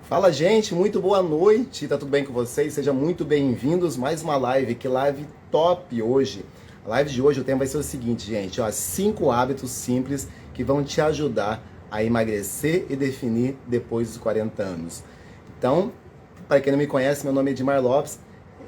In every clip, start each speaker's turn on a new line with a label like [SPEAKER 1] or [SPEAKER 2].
[SPEAKER 1] Fala, gente, muito boa noite, tá tudo bem com vocês? Sejam muito bem-vindos, mais uma live, que live top hoje. A live de hoje, o tema vai ser o seguinte, gente, ó, 5 hábitos simples que vão te ajudar a emagrecer e definir depois dos 40 anos. Então, para quem não me conhece, meu nome é Edmar Lopes,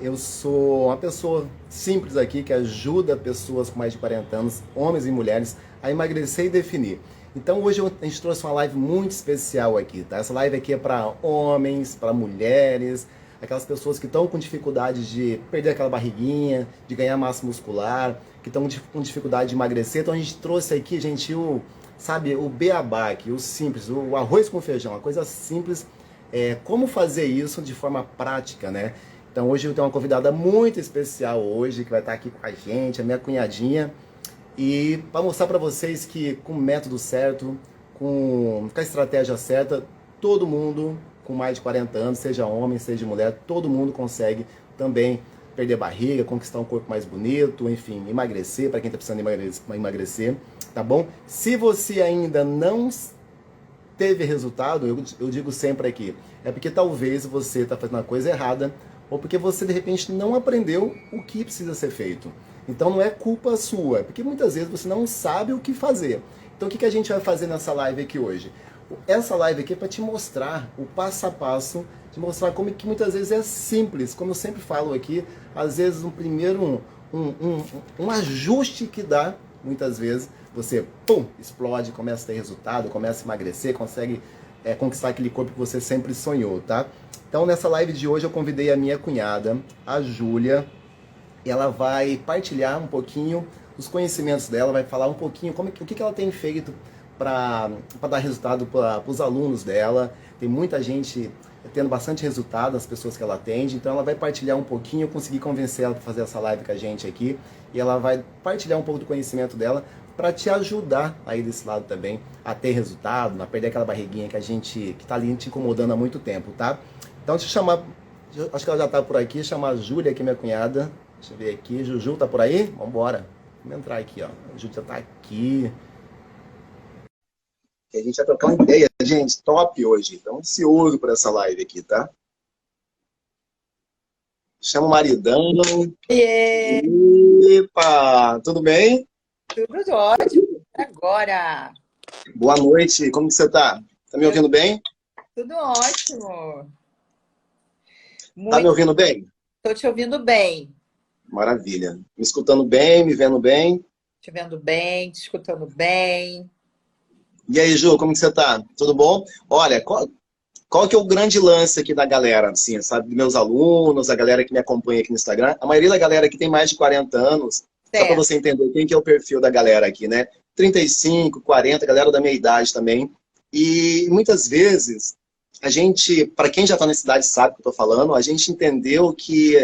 [SPEAKER 1] eu sou uma pessoa simples aqui que ajuda pessoas com mais de 40 anos, homens e mulheres, a emagrecer e definir. Então hoje a gente trouxe uma live muito especial aqui, tá? Essa live aqui é para homens, para mulheres, aquelas pessoas que estão com dificuldade de perder aquela barriguinha, de ganhar massa muscular, que estão com dificuldade de emagrecer. Então a gente trouxe aqui, gente, sabe, o beabá aqui, o simples, o arroz com feijão, uma coisa simples, como fazer isso de forma prática, né? Então hoje eu tenho uma convidada muito especial hoje, que vai estar aqui com a gente, a minha cunhadinha, e para mostrar para vocês que com o método certo, com a estratégia certa, todo mundo com mais de 40 anos, seja homem, seja mulher, todo mundo consegue também perder barriga, conquistar um corpo mais bonito, enfim, emagrecer, para quem está precisando emagrecer, tá bom? Se você ainda não teve resultado, eu digo sempre aqui, é porque talvez você está fazendo a coisa errada, ou porque você de repente não aprendeu o que precisa ser feito. Então não é culpa sua, porque muitas vezes você não sabe o que fazer. Então o que a gente vai fazer nessa live aqui hoje? Essa live aqui é para te mostrar o passo a passo, te mostrar como que muitas vezes é simples, como eu sempre falo aqui, às vezes um ajuste que dá, muitas vezes, você, pum, explode, começa a ter resultado, começa a emagrecer, consegue conquistar aquele corpo que você sempre sonhou, tá? Então, nessa live de hoje, eu convidei a minha cunhada, a Júlia, e ela vai partilhar um pouquinho os conhecimentos dela, vai falar um pouquinho o que ela tem feito para dar resultado para os alunos dela. Tem muita gente tendo bastante resultado, as pessoas que ela atende, então ela vai partilhar um pouquinho, eu consegui convencer ela para fazer essa live com a gente aqui, e ela vai partilhar um pouco do conhecimento dela para te ajudar aí desse lado também a ter resultado, a perder aquela barriguinha que está ali te incomodando há muito tempo, tá? Então deixa eu chamar, acho que ela já está por aqui, chamar a Júlia aqui, minha cunhada. Deixa eu ver aqui, Juju tá por aí? Vambora. Vamos entrar aqui, ó. A Júlia tá aqui. A gente vai trocar uma ideia, gente, top hoje. Então, ansioso por essa live aqui, tá? Chama o maridão.
[SPEAKER 2] Oiê,
[SPEAKER 1] Epa, tudo bem?
[SPEAKER 2] tudo ótimo agora.
[SPEAKER 1] Boa noite, como que você tá? Tá me
[SPEAKER 2] Eu,
[SPEAKER 1] ouvindo bem?
[SPEAKER 2] tudo ótimo.
[SPEAKER 1] Tá me
[SPEAKER 2] Muito,
[SPEAKER 1] ouvindo bem?
[SPEAKER 2] tô te ouvindo bem.
[SPEAKER 1] Maravilha. Me escutando bem, me vendo bem.
[SPEAKER 2] Te vendo bem, te escutando bem.
[SPEAKER 1] E aí, Ju, como que você tá? Tudo bom? Olha, qual que é o grande lance aqui da galera, assim, sabe? Dos meus alunos, a galera que me acompanha aqui no Instagram. A maioria da galera que tem mais de 40 anos, só para
[SPEAKER 2] Certo.
[SPEAKER 1] você entender quem que é o perfil da galera aqui, né? 35, 40, galera da minha idade também. E muitas vezes, a gente, para quem já está nessa idade sabe o que eu tô falando, a gente entendeu que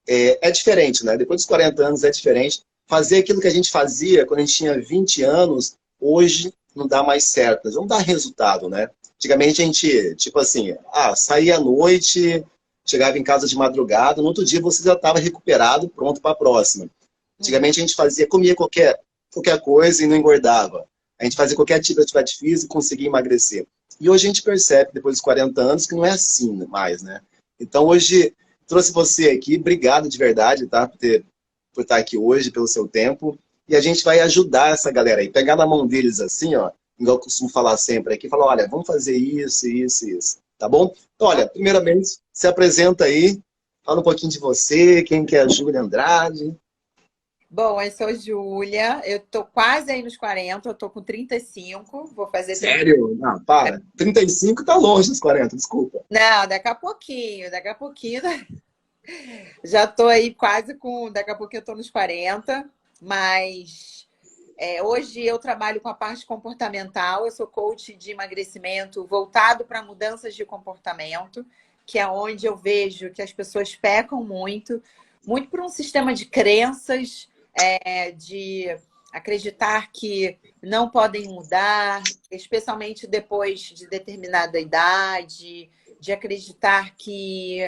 [SPEAKER 1] é diferente, né? Depois dos 40 anos é diferente. Fazer aquilo que a gente fazia quando a gente tinha 20 anos, hoje não dá mais certo. Não dá resultado, né? Antigamente a gente, tipo assim, saía à noite, chegava em casa de madrugada, no outro dia você já estava recuperado, pronto para a próxima.
[SPEAKER 2] Uhum.
[SPEAKER 1] Antigamente a gente comia qualquer coisa e não engordava. A gente fazia qualquer tipo de atividade física e conseguia emagrecer. E hoje a gente percebe, depois dos 40 anos, que não é assim mais, né? Então hoje trouxe você aqui, obrigado de verdade, tá? Por estar aqui hoje, pelo seu tempo. E a gente vai ajudar essa galera aí, pegar na mão deles assim, ó, igual eu costumo falar sempre aqui, falar, olha, vamos fazer isso, isso, isso, tá bom? Então, olha, primeiramente, se apresenta aí, fala um pouquinho de você, quem que é a Júlia Andrade.
[SPEAKER 2] Bom, eu sou Júlia, eu tô quase aí nos 40, eu tô com 35, vou fazer 30.
[SPEAKER 1] Sério? Não, para. 35 tá longe dos 40, desculpa.
[SPEAKER 2] Não, daqui a pouquinho, já tô aí quase daqui a pouquinho eu tô nos 40, mas hoje eu trabalho com a parte comportamental, eu sou coach de emagrecimento voltado para mudanças de comportamento, que é onde eu vejo que as pessoas pecam muito, muito por um sistema de crenças, de acreditar que não podem mudar, especialmente depois de determinada idade, de acreditar que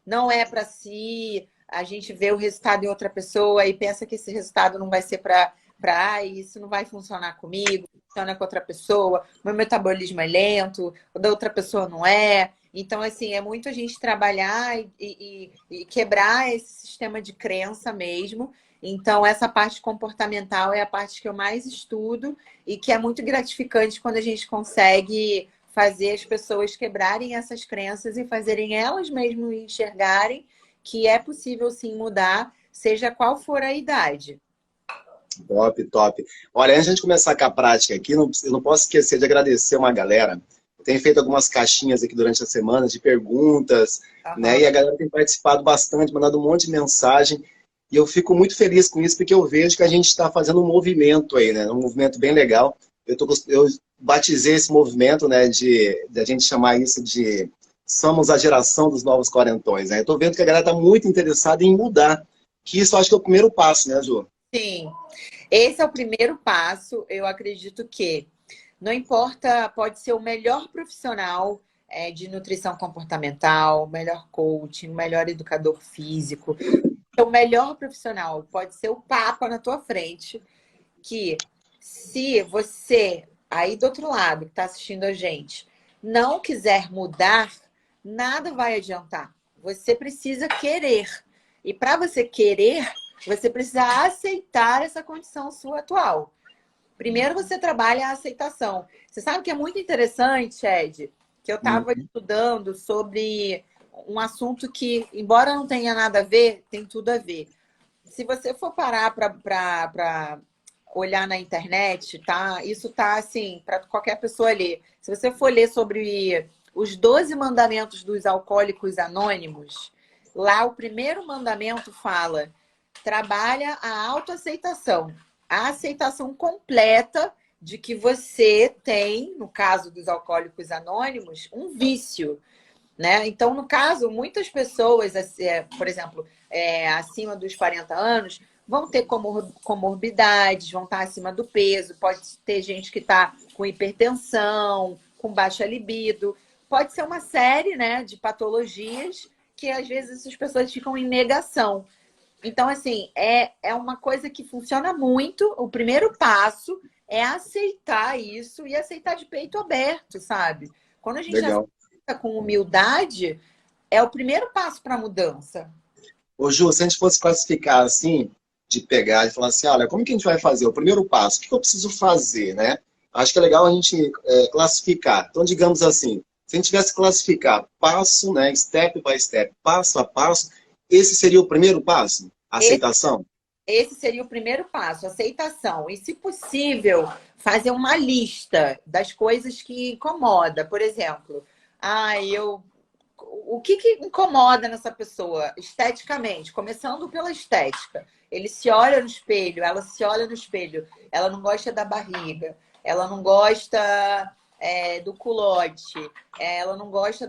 [SPEAKER 2] não é para si, a gente vê o resultado em outra pessoa e pensa que esse resultado não vai ser isso não vai funcionar comigo. funciona com outra pessoa, meu metabolismo é lento, o da outra pessoa não é. Então, assim, é muito a gente trabalhar e quebrar esse sistema de crença mesmo. Então, essa parte comportamental é a parte que eu mais estudo e que é muito gratificante quando a gente consegue fazer as pessoas quebrarem essas crenças e fazerem elas mesmas enxergarem que é possível sim mudar, seja qual for a idade.
[SPEAKER 1] Top, top. Olha, antes de a gente começar com a prática aqui, eu não posso esquecer de agradecer uma galera. Eu tenho feito algumas caixinhas aqui durante a semana de perguntas, né? E
[SPEAKER 2] Aham.
[SPEAKER 1] a galera tem participado bastante, mandado um monte de mensagem. E eu fico muito feliz com isso, porque eu vejo que a gente está fazendo um movimento aí, né? Um movimento bem legal. Eu batizei esse movimento, né, de a gente chamar isso de somos a geração dos novos quarentões, né? Eu tô vendo que a galera está muito interessada em mudar, que isso eu acho que é o primeiro passo, né, Ju?
[SPEAKER 2] Sim, esse é o primeiro passo. Eu acredito que não importa, pode ser o melhor profissional de nutrição comportamental, o melhor coaching, o melhor educador físico, o melhor profissional, pode ser o papa na tua frente, que se você, aí do outro lado, que está assistindo a gente, não quiser mudar, nada vai adiantar. Você precisa querer. E para você querer, você precisa aceitar essa condição sua atual. Primeiro você trabalha a aceitação. Você sabe que é muito interessante, Ed, que eu estava
[SPEAKER 1] Uhum.
[SPEAKER 2] estudando sobre um assunto que, embora não tenha nada a ver, tem tudo a ver. Se você for parar para olhar na internet, tá? Isso tá assim, para qualquer pessoa ler. Se você for ler sobre os 12 mandamentos dos alcoólicos anônimos, lá o primeiro mandamento fala: trabalha a autoaceitação, a aceitação completa de que você tem, no caso dos alcoólicos anônimos, um vício, né? Então, no caso, muitas pessoas, por exemplo, acima dos 40 anos, vão ter comorbidades, vão estar acima do peso, pode ter gente que está com hipertensão, com baixa libido, pode ser uma série, né, de patologias que às vezes essas pessoas ficam em negação. Então, assim, é uma coisa que funciona muito. O primeiro passo é aceitar isso e aceitar de peito aberto, sabe? Quando a gente
[SPEAKER 1] Legal.
[SPEAKER 2] aceita com humildade, é o primeiro passo para a mudança.
[SPEAKER 1] Ô, Ju, se a gente fosse classificar assim, de pegar e falar assim, olha, como que a gente vai fazer? O primeiro passo, o que eu preciso fazer, né? Acho que é legal a gente classificar. Então, digamos assim, se a gente tivesse que classificar passo, né, step by step, passo a passo, esse seria o primeiro passo?
[SPEAKER 2] Esse,
[SPEAKER 1] Aceitação?
[SPEAKER 2] esse seria o primeiro passo, aceitação. E, se possível, fazer uma lista das coisas que incomoda. Por exemplo, o que incomoda nessa pessoa esteticamente? Começando pela estética. Ele se olha no espelho, ela se olha no espelho, ela não gosta da barriga, ela não gosta do culote, ela não gosta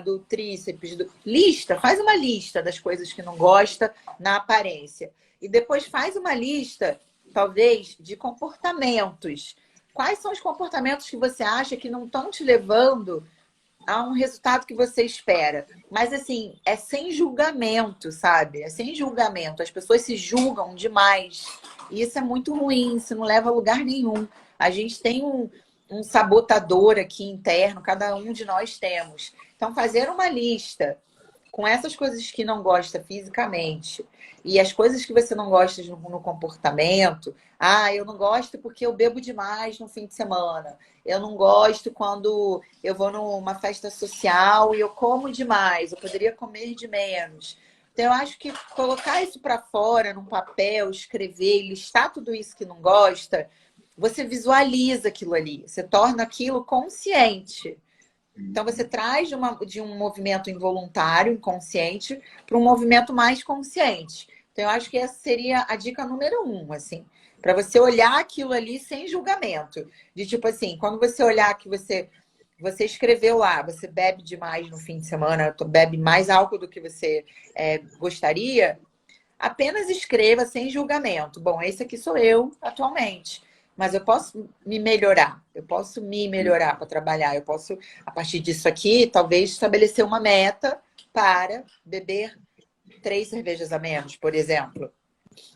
[SPEAKER 2] do tríceps. Lista, faz uma lista das coisas que não gosta na aparência. E depois faz uma lista, talvez, de comportamentos. Quais são os comportamentos que você acha que não estão te levando a um resultado que você espera? Mas, assim, é sem julgamento, sabe? É sem julgamento. As pessoas se julgam demais. E isso é muito ruim, isso não leva a lugar nenhum. A gente tem um sabotador aqui interno, cada um de nós temos. Então, fazer uma lista com essas coisas que não gosta fisicamente e as coisas que você não gosta no comportamento. Eu não gosto porque eu bebo demais no fim de semana. Eu não gosto quando eu vou numa festa social e eu como demais. Eu poderia comer de menos. Então, eu acho que colocar isso para fora, num papel, escrever, listar tudo isso que não gosta, você visualiza aquilo ali. Você torna aquilo consciente. Então, você traz de um movimento involuntário, inconsciente, para um movimento mais consciente. Então, eu acho que essa seria a dica número 1, assim, para você olhar aquilo ali sem julgamento. De tipo assim, quando você olhar que você escreveu lá, você bebe demais no fim de semana, bebe mais álcool do que você gostaria, apenas escreva sem julgamento. Bom, esse aqui sou eu atualmente. Mas eu posso me melhorar. Eu posso me melhorar para trabalhar. Eu posso, a partir disso aqui, talvez estabelecer uma meta para beber 3 cervejas a menos, por exemplo.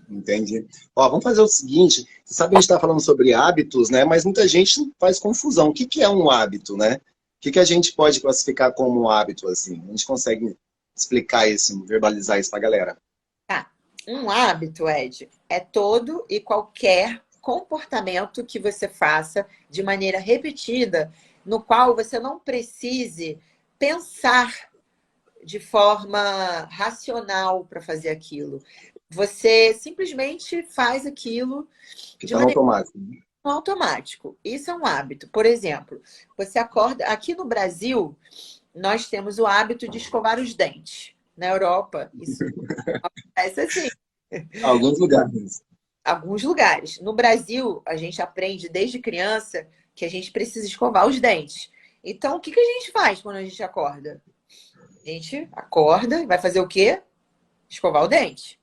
[SPEAKER 1] Entendi. Ó, vamos fazer o seguinte, você sabe que a gente está falando sobre hábitos, né? Mas muita gente faz confusão. O que que é um hábito, né? O que que a gente pode classificar como um hábito, assim? A gente consegue explicar isso, verbalizar isso para a galera?
[SPEAKER 2] Tá. Um hábito, Ed, é todo e qualquer comportamento que você faça de maneira repetida, no qual você não precise pensar de forma racional para fazer aquilo. Você simplesmente faz aquilo
[SPEAKER 1] Que
[SPEAKER 2] de
[SPEAKER 1] está no
[SPEAKER 2] maneira
[SPEAKER 1] automático.
[SPEAKER 2] automática. Isso é um hábito. Por exemplo, você acorda. Aqui no Brasil, nós temos o hábito de escovar os dentes. Na Europa, isso acontece assim.
[SPEAKER 1] Alguns lugares.
[SPEAKER 2] Alguns lugares. No Brasil, a gente aprende desde criança que a gente precisa escovar os dentes. Então, o que que a gente faz quando a gente acorda? A gente acorda e vai fazer o quê? Escovar o dente.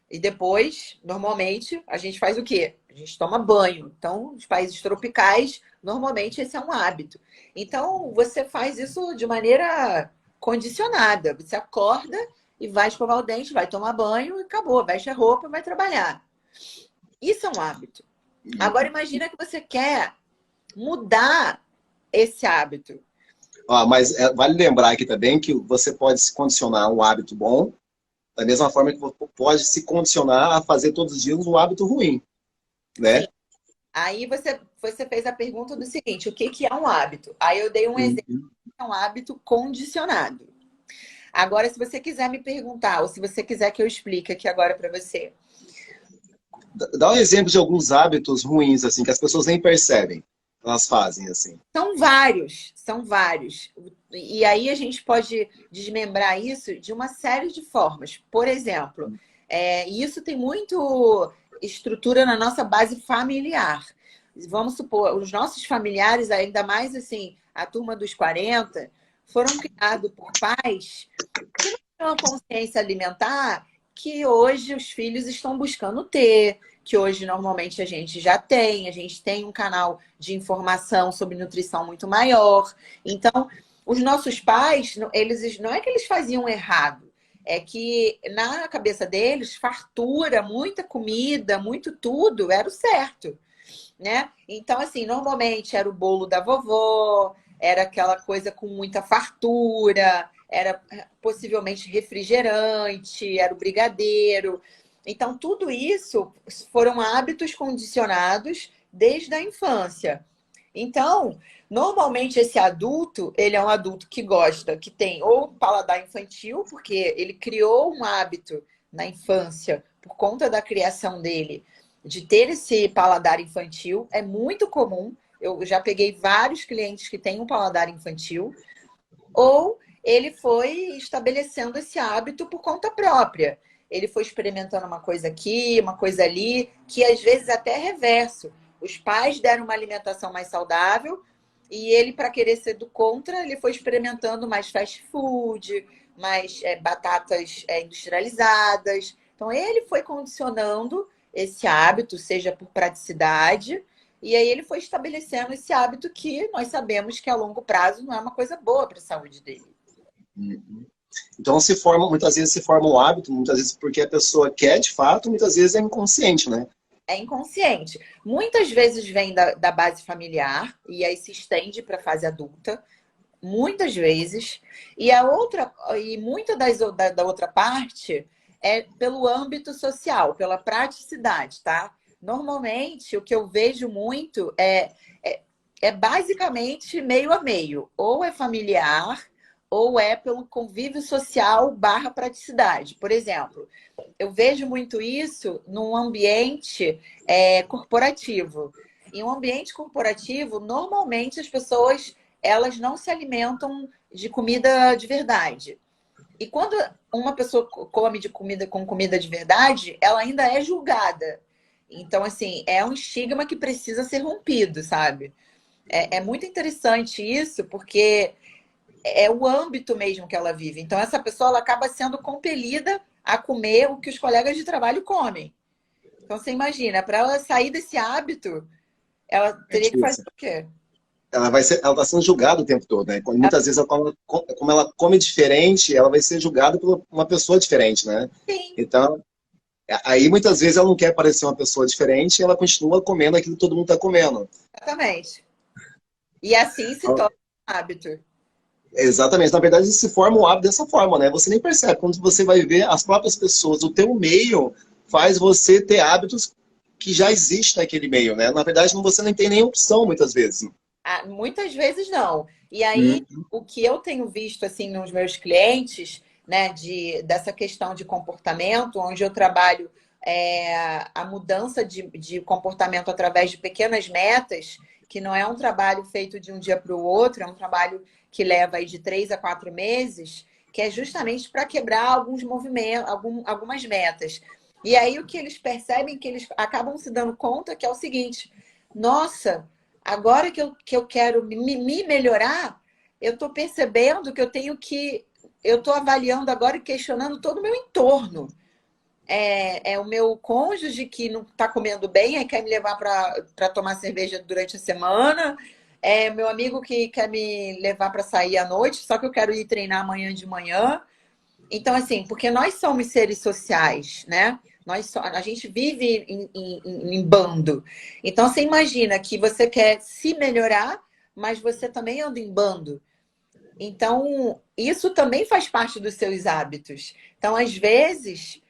[SPEAKER 2] E depois, normalmente, a gente faz o quê? A gente toma banho. Então, nos países tropicais, normalmente esse é um hábito. Então, você faz isso de maneira condicionada. Você acorda e vai escovar o dente, vai tomar banho e acabou. Veste a roupa e vai trabalhar. Isso é um hábito. Agora, imagina que você quer mudar esse hábito.
[SPEAKER 1] Ó, mas vale lembrar aqui também que você pode se condicionar a um hábito bom, da mesma forma que você pode se condicionar a fazer todos os dias um hábito ruim, né?
[SPEAKER 2] Sim. Aí você fez a pergunta do seguinte: o que que é um hábito? Aí eu dei um exemplo,
[SPEAKER 1] Uhum.
[SPEAKER 2] é um hábito condicionado. Agora, se você quiser me perguntar, ou se você quiser que eu explique aqui agora para você.
[SPEAKER 1] Dá um exemplo de alguns hábitos ruins, assim, que as pessoas nem percebem. Elas fazem, assim.
[SPEAKER 2] São vários, são vários. E aí a gente pode desmembrar isso de uma série de formas. Por exemplo, isso tem muito estrutura na nossa base familiar. Vamos supor, os nossos familiares, ainda mais assim, a turma dos 40, foram criados por pais que não têm uma consciência alimentar que hoje os filhos estão buscando ter, que hoje normalmente a gente tem um canal de informação sobre nutrição muito maior. Então, os nossos pais, eles não é que eles faziam errado, é que na cabeça deles, fartura, muita comida, muito tudo era o certo, né? Então, assim, normalmente era o bolo da vovó, era aquela coisa com muita fartura, era possivelmente refrigerante, era o brigadeiro. Então, tudo isso foram hábitos condicionados desde a infância. Então, normalmente esse adulto, ele é um adulto que gosta, que tem ou paladar infantil, porque ele criou um hábito na infância por conta da criação dele de ter esse paladar infantil. É muito comum. Eu já peguei vários clientes que têm um paladar infantil, ou ele foi estabelecendo esse hábito por conta própria. Ele foi experimentando uma coisa aqui, uma coisa ali, que às vezes até é reverso. Os pais deram uma alimentação mais saudável e ele, para querer ser do contra, ele foi experimentando mais fast food, mais batatas industrializadas. Então, ele foi condicionando esse hábito, seja por praticidade, e aí ele foi estabelecendo esse hábito que nós sabemos que a longo prazo não é uma coisa boa para a saúde dele.
[SPEAKER 1] Uhum. Então se forma, muitas vezes se forma um hábito, muitas vezes porque a pessoa quer de fato, muitas vezes é inconsciente, né?
[SPEAKER 2] É inconsciente. Muitas vezes vem da base familiar e aí se estende para a fase adulta. Muitas vezes. E a outra, e muita da outra parte é pelo âmbito social, pela praticidade, tá? Normalmente, o que eu vejo muito é basicamente meio a meio. Ou é familiar, ou é pelo convívio social barra praticidade. Por exemplo, eu vejo muito isso num ambiente corporativo. Em um ambiente corporativo, normalmente as pessoas elas não se alimentam de comida de verdade. E quando uma pessoa come de comida com comida de verdade, ela ainda é julgada. Então, assim, é um estigma que precisa ser rompido, sabe? É muito interessante isso, porque é o âmbito mesmo que ela vive. Então, essa pessoa ela acaba sendo compelida a comer o que os colegas de trabalho comem. Então, você imagina, para ela sair desse hábito, ela
[SPEAKER 1] É
[SPEAKER 2] teria que fazer
[SPEAKER 1] difícil.
[SPEAKER 2] o quê?
[SPEAKER 1] Ela está sendo julgada o tempo todo, né? Muitas vezes, como ela come diferente, ela vai ser julgada por uma pessoa diferente, né?
[SPEAKER 2] Sim,
[SPEAKER 1] Então, Aí muitas vezes ela não quer parecer uma pessoa diferente e ela continua comendo aquilo que todo mundo está comendo.
[SPEAKER 2] Exatamente. E assim se torna um hábito.
[SPEAKER 1] Exatamente. Na verdade, se forma um hábito dessa forma, né? Você nem percebe. Quando você vai ver, as próprias pessoas, o teu meio faz você ter hábitos que já existem naquele meio, né? Na verdade, você não tem nem opção, muitas vezes.
[SPEAKER 2] Ah, muitas vezes não. E aí,
[SPEAKER 1] Hum.
[SPEAKER 2] o que eu tenho visto assim nos meus clientes, né, dessa questão de comportamento, onde eu trabalho a mudança de comportamento através de pequenas metas, que não é um trabalho feito de um dia para o outro, é um trabalho que leva aí de 3 a 4 meses, que é justamente para quebrar alguns movimentos, algumas metas. E aí o que eles percebem que eles acabam se dando conta que é o seguinte: nossa, agora que eu quero me melhorar, eu estou percebendo que eu tenho que. Eu estou avaliando agora e questionando todo o meu entorno. É o meu cônjuge que não está comendo bem, aí quer me levar para tomar cerveja durante a semana. É meu amigo que quer me levar para sair à noite, só que eu quero ir treinar amanhã de manhã. Então, assim, porque nós somos seres sociais, né? A gente vive em bando. Então, você imagina que você quer se melhorar, mas você também anda em bando. Então, isso também faz parte dos seus hábitos. Então, às vezes,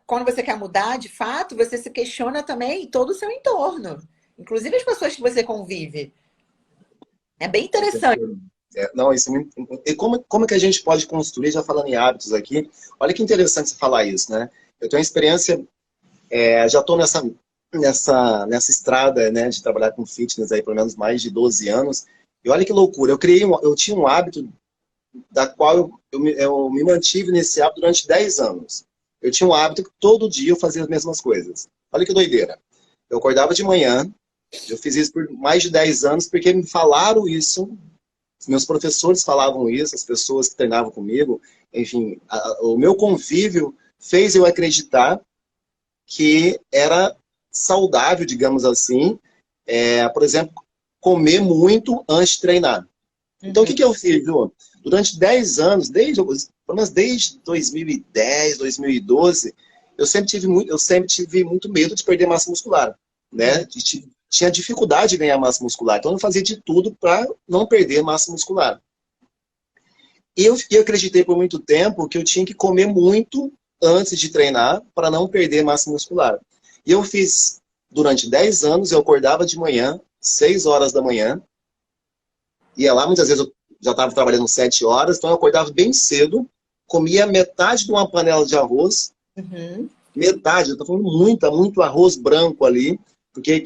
[SPEAKER 2] quando você quer mudar, de fato, você se questiona também todo o seu entorno, inclusive as pessoas que você convive. É bem
[SPEAKER 1] Com
[SPEAKER 2] interessante.
[SPEAKER 1] certeza. Não, isso é muito... E como que a gente pode construir, já falando em hábitos aqui, olha que interessante você falar isso, né? Eu tenho uma experiência, já estou nessa estrada, né, de trabalhar com fitness aí pelo menos mais de 12 anos, e olha que loucura, eu tinha um hábito da qual eu me mantive nesse hábito durante 10 anos. Eu tinha um hábito que todo dia eu fazia as mesmas coisas. Olha que doideira. Eu acordava de manhã, eu fiz isso por mais de 10 anos, porque me falaram isso, meus professores falavam isso, as pessoas que treinavam comigo, enfim, o meu convívio fez eu acreditar que era saudável, digamos assim, por exemplo, comer muito antes de treinar. Então, o
[SPEAKER 2] Uhum.
[SPEAKER 1] que eu fiz, Ju? Durante 10 anos, pelo menos desde 2010, 2012, eu sempre tive muito medo de perder massa muscular, né?
[SPEAKER 2] Uhum.
[SPEAKER 1] Tinha dificuldade de ganhar massa muscular. Então, eu fazia de tudo para não perder massa muscular. E eu acreditei por muito tempo que eu tinha que comer muito antes de treinar para não perder massa muscular. E eu fiz, durante 10 anos, eu acordava de manhã, 6 horas da manhã, ia lá, muitas vezes eu já estava trabalhando 7 horas, então eu acordava bem cedo, comia metade de uma panela de arroz,
[SPEAKER 2] Uhum.
[SPEAKER 1] metade, eu estou falando muito arroz branco ali, porque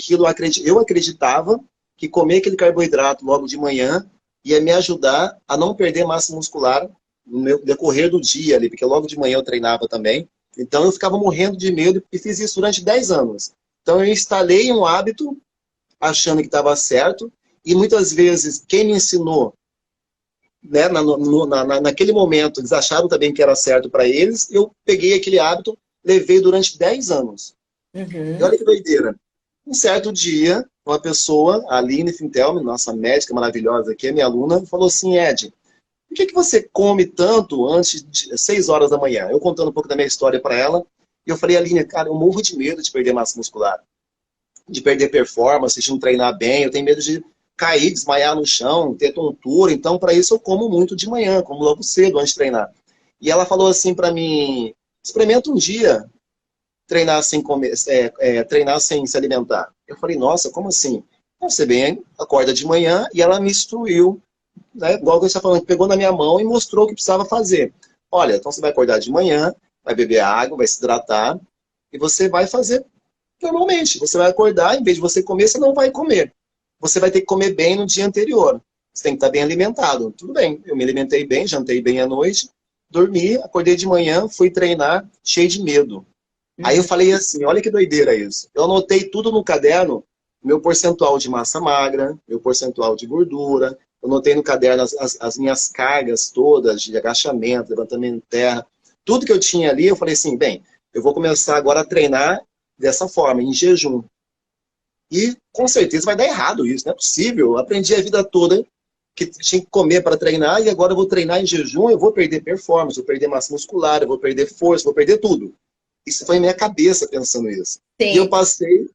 [SPEAKER 1] eu acreditava que comer aquele carboidrato logo de manhã ia me ajudar a não perder massa muscular no meu decorrer do dia ali, porque logo de manhã eu treinava também. Então eu ficava morrendo de medo e fiz isso durante 10 anos. Então eu instalei um hábito achando que estava certo, e muitas vezes quem me ensinou, né, naquele momento, eles acharam também que era certo para eles, eu peguei aquele hábito, levei durante 10 anos. E
[SPEAKER 2] Uhum.
[SPEAKER 1] olha que doideira. Um certo dia, uma pessoa, a Aline Fintelme, nossa médica maravilhosa aqui, minha aluna, falou assim: Ed, por que você come tanto antes de 6 horas da manhã? Eu contando um pouco da minha história para ela, e eu falei: Aline, cara, eu morro de medo de perder massa muscular, de perder performance, de não treinar bem, eu tenho medo de cair, desmaiar no chão, ter tontura, então para isso eu como muito de manhã, como logo cedo antes de treinar. E ela falou assim para mim: experimenta um dia treinar sem comer, treinar sem se alimentar. Eu falei: nossa, como assim? Você bem acorda de manhã, e ela me instruiu, né, igual que você está falando, pegou na minha mão e mostrou o que precisava fazer. Olha, então você vai acordar de manhã, vai beber água, vai se hidratar, e você vai fazer normalmente. Você vai acordar, em vez de você comer, você não vai comer. Você vai ter que comer bem no dia anterior. Você tem que estar bem alimentado. Tudo bem, eu me alimentei bem, jantei bem à noite, dormi, acordei de manhã, fui treinar cheio de medo. Aí eu
[SPEAKER 2] Uhum.
[SPEAKER 1] falei assim: olha que doideira isso. Eu anotei tudo no caderno, meu percentual de massa magra, meu percentual de gordura. Eu anotei no caderno as minhas cargas todas de agachamento, levantamento de terra. Tudo que eu tinha ali, eu falei assim: bem, eu vou começar agora a treinar dessa forma, em jejum. E com certeza vai dar errado isso, não é possível. Eu aprendi a vida toda que tinha que comer para treinar, e agora eu vou treinar em jejum, eu vou perder performance, vou perder massa muscular, eu vou perder força, vou perder tudo. Isso foi em minha cabeça pensando isso. E eu
[SPEAKER 2] Sim,
[SPEAKER 1] passei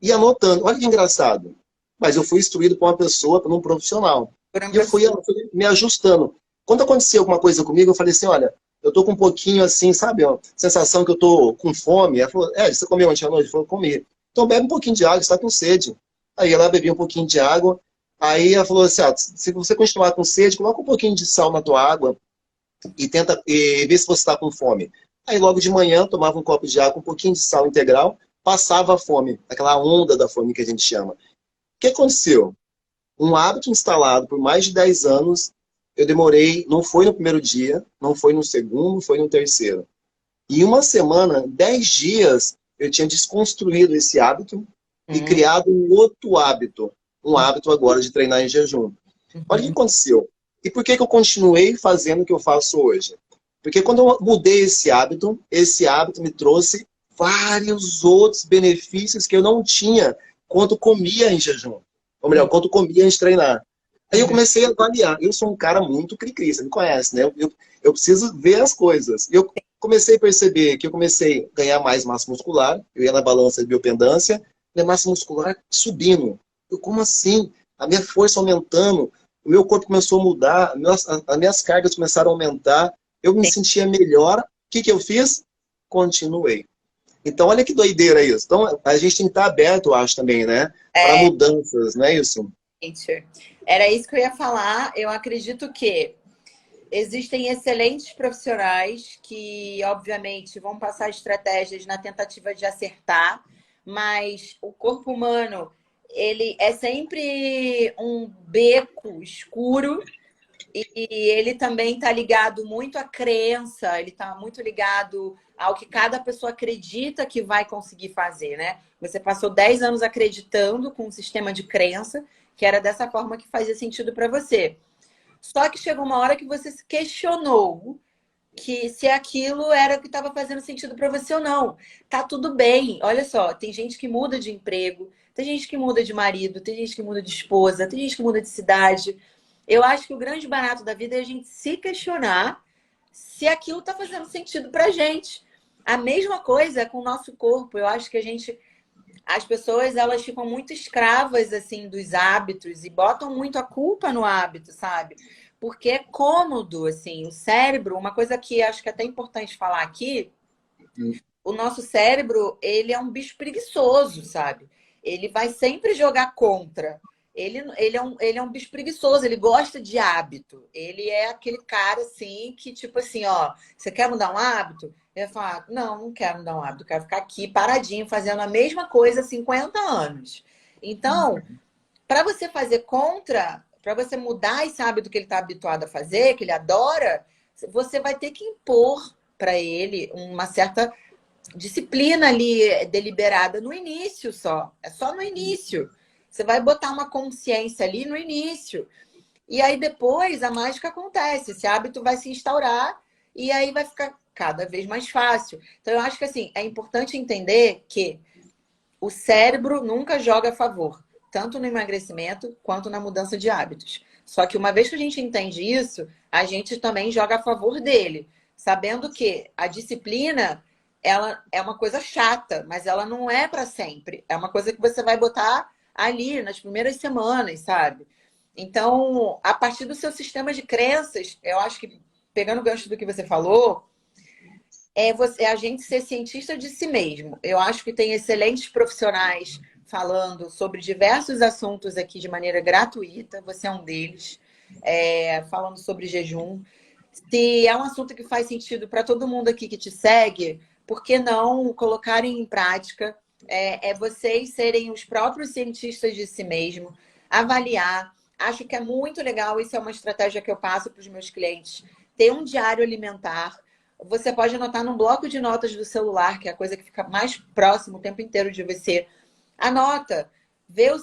[SPEAKER 1] e anotando. Olha que engraçado. Mas eu fui instruído por uma pessoa, por um profissional.
[SPEAKER 2] por uma
[SPEAKER 1] E eu
[SPEAKER 2] pessoa.
[SPEAKER 1] fui me ajustando. Quando aconteceu alguma coisa comigo, eu falei assim, olha, eu tô com um pouquinho assim, sabe, ó, sensação que eu tô com fome. Ela falou, você comeu ontem à noite? Eu falei, comi. Então bebe um pouquinho de água, você tá com sede. Aí ela bebia um pouquinho de água. Aí ela falou assim, se você continuar com sede, coloca um pouquinho de sal na tua água e tenta ver se você está com fome. Aí logo de manhã tomava um copo de água com um pouquinho de sal integral, passava a fome, aquela onda da fome que a gente chama. O que aconteceu? Um hábito instalado por mais de 10 anos, eu demorei, não foi no primeiro dia, não foi no segundo, foi no terceiro. Em uma semana, 10 dias, eu tinha desconstruído esse hábito e
[SPEAKER 2] Hum,
[SPEAKER 1] criado um outro hábito. Um hábito agora de treinar em jejum. Olha o que
[SPEAKER 2] uhum.
[SPEAKER 1] aconteceu. E por que que eu continuei fazendo o que eu faço hoje? Porque quando eu mudei esse hábito me trouxe vários outros benefícios que eu não tinha quando comia em jejum. Ou melhor, quando comia antes de treinar. Aí eu
[SPEAKER 2] Uhum.
[SPEAKER 1] comecei a avaliar. Eu sou um cara muito cri-cri, você me conhece, né? Eu preciso ver as coisas. Eu comecei a perceber que eu comecei a ganhar mais massa muscular. Eu ia na balança de biopendância, minha massa muscular subindo. Eu, como assim? A minha força aumentando, o meu corpo começou a mudar, as minhas cargas começaram a aumentar, eu me
[SPEAKER 2] Sim.
[SPEAKER 1] sentia melhor. O que que eu fiz? Continuei. Então, olha que doideira isso. Então, a gente tem que estar aberto, eu acho, também, né? Para
[SPEAKER 2] É,
[SPEAKER 1] mudanças, não é isso?
[SPEAKER 2] gente, era isso que eu ia falar. Eu acredito que existem excelentes profissionais que, obviamente, vão passar estratégias na tentativa de acertar, mas o corpo humano, ele é sempre um beco escuro e ele também está ligado muito à crença, ele está muito ligado ao que cada pessoa acredita que vai conseguir fazer, né? Você passou 10 anos acreditando com um sistema de crença que era dessa forma que fazia sentido para você. Só que chegou uma hora que você se questionou que se aquilo era o que estava fazendo sentido para você ou não. Tá tudo bem. Olha só, tem gente que muda de emprego, tem gente que muda de marido, tem gente que muda de esposa, tem gente que muda de cidade. Eu acho que o grande barato da vida é a gente se questionar se aquilo está fazendo sentido para gente. A mesma coisa com o nosso corpo. Eu acho que as pessoas elas ficam muito escravas assim dos hábitos e botam muito a culpa no hábito, sabe? Porque é cômodo, assim, o cérebro, uma coisa que acho que é até importante falar aqui, o nosso cérebro, ele é um bicho preguiçoso, sabe? Ele vai sempre jogar contra. Ele é um bicho preguiçoso, ele gosta de hábito. Ele é aquele cara, assim, que, tipo assim, ó, você quer mudar um hábito? Ele vai falar, não, não quero mudar um hábito, quero ficar aqui paradinho, fazendo a mesma coisa há 50 anos. Então, para você fazer contra, para você mudar esse hábito que ele está habituado a fazer, que ele adora, você vai ter que impor para ele uma certa disciplina ali deliberada no início só. É só no início. Você vai botar uma consciência ali no início. E aí depois a mágica acontece. Esse hábito vai se instaurar e aí vai ficar cada vez mais fácil. Então eu acho que assim, é importante entender que o cérebro nunca joga a favor, tanto no emagrecimento quanto na mudança de hábitos. Só que uma vez que a gente entende isso, a gente também joga a favor dele, sabendo que a disciplina ela é uma coisa chata, mas ela não é para sempre. É uma coisa que você vai botar ali nas primeiras semanas, sabe? Então, a partir do seu sistema de crenças, eu acho que pegando o gancho do que você falou, é a gente ser cientista de si mesmo. Eu acho que tem excelentes profissionais falando sobre diversos assuntos aqui de maneira gratuita. Você é um deles, falando sobre jejum. Se é um assunto que faz sentido para todo mundo aqui que te segue, por que não colocarem em prática? É vocês serem os próprios cientistas de si mesmo, avaliar. Acho que é muito legal, isso é uma estratégia que eu passo para os meus clientes. Ter um diário alimentar. Você pode anotar num bloco de notas do celular, que é a coisa que fica mais próximo o tempo inteiro de você. Anota,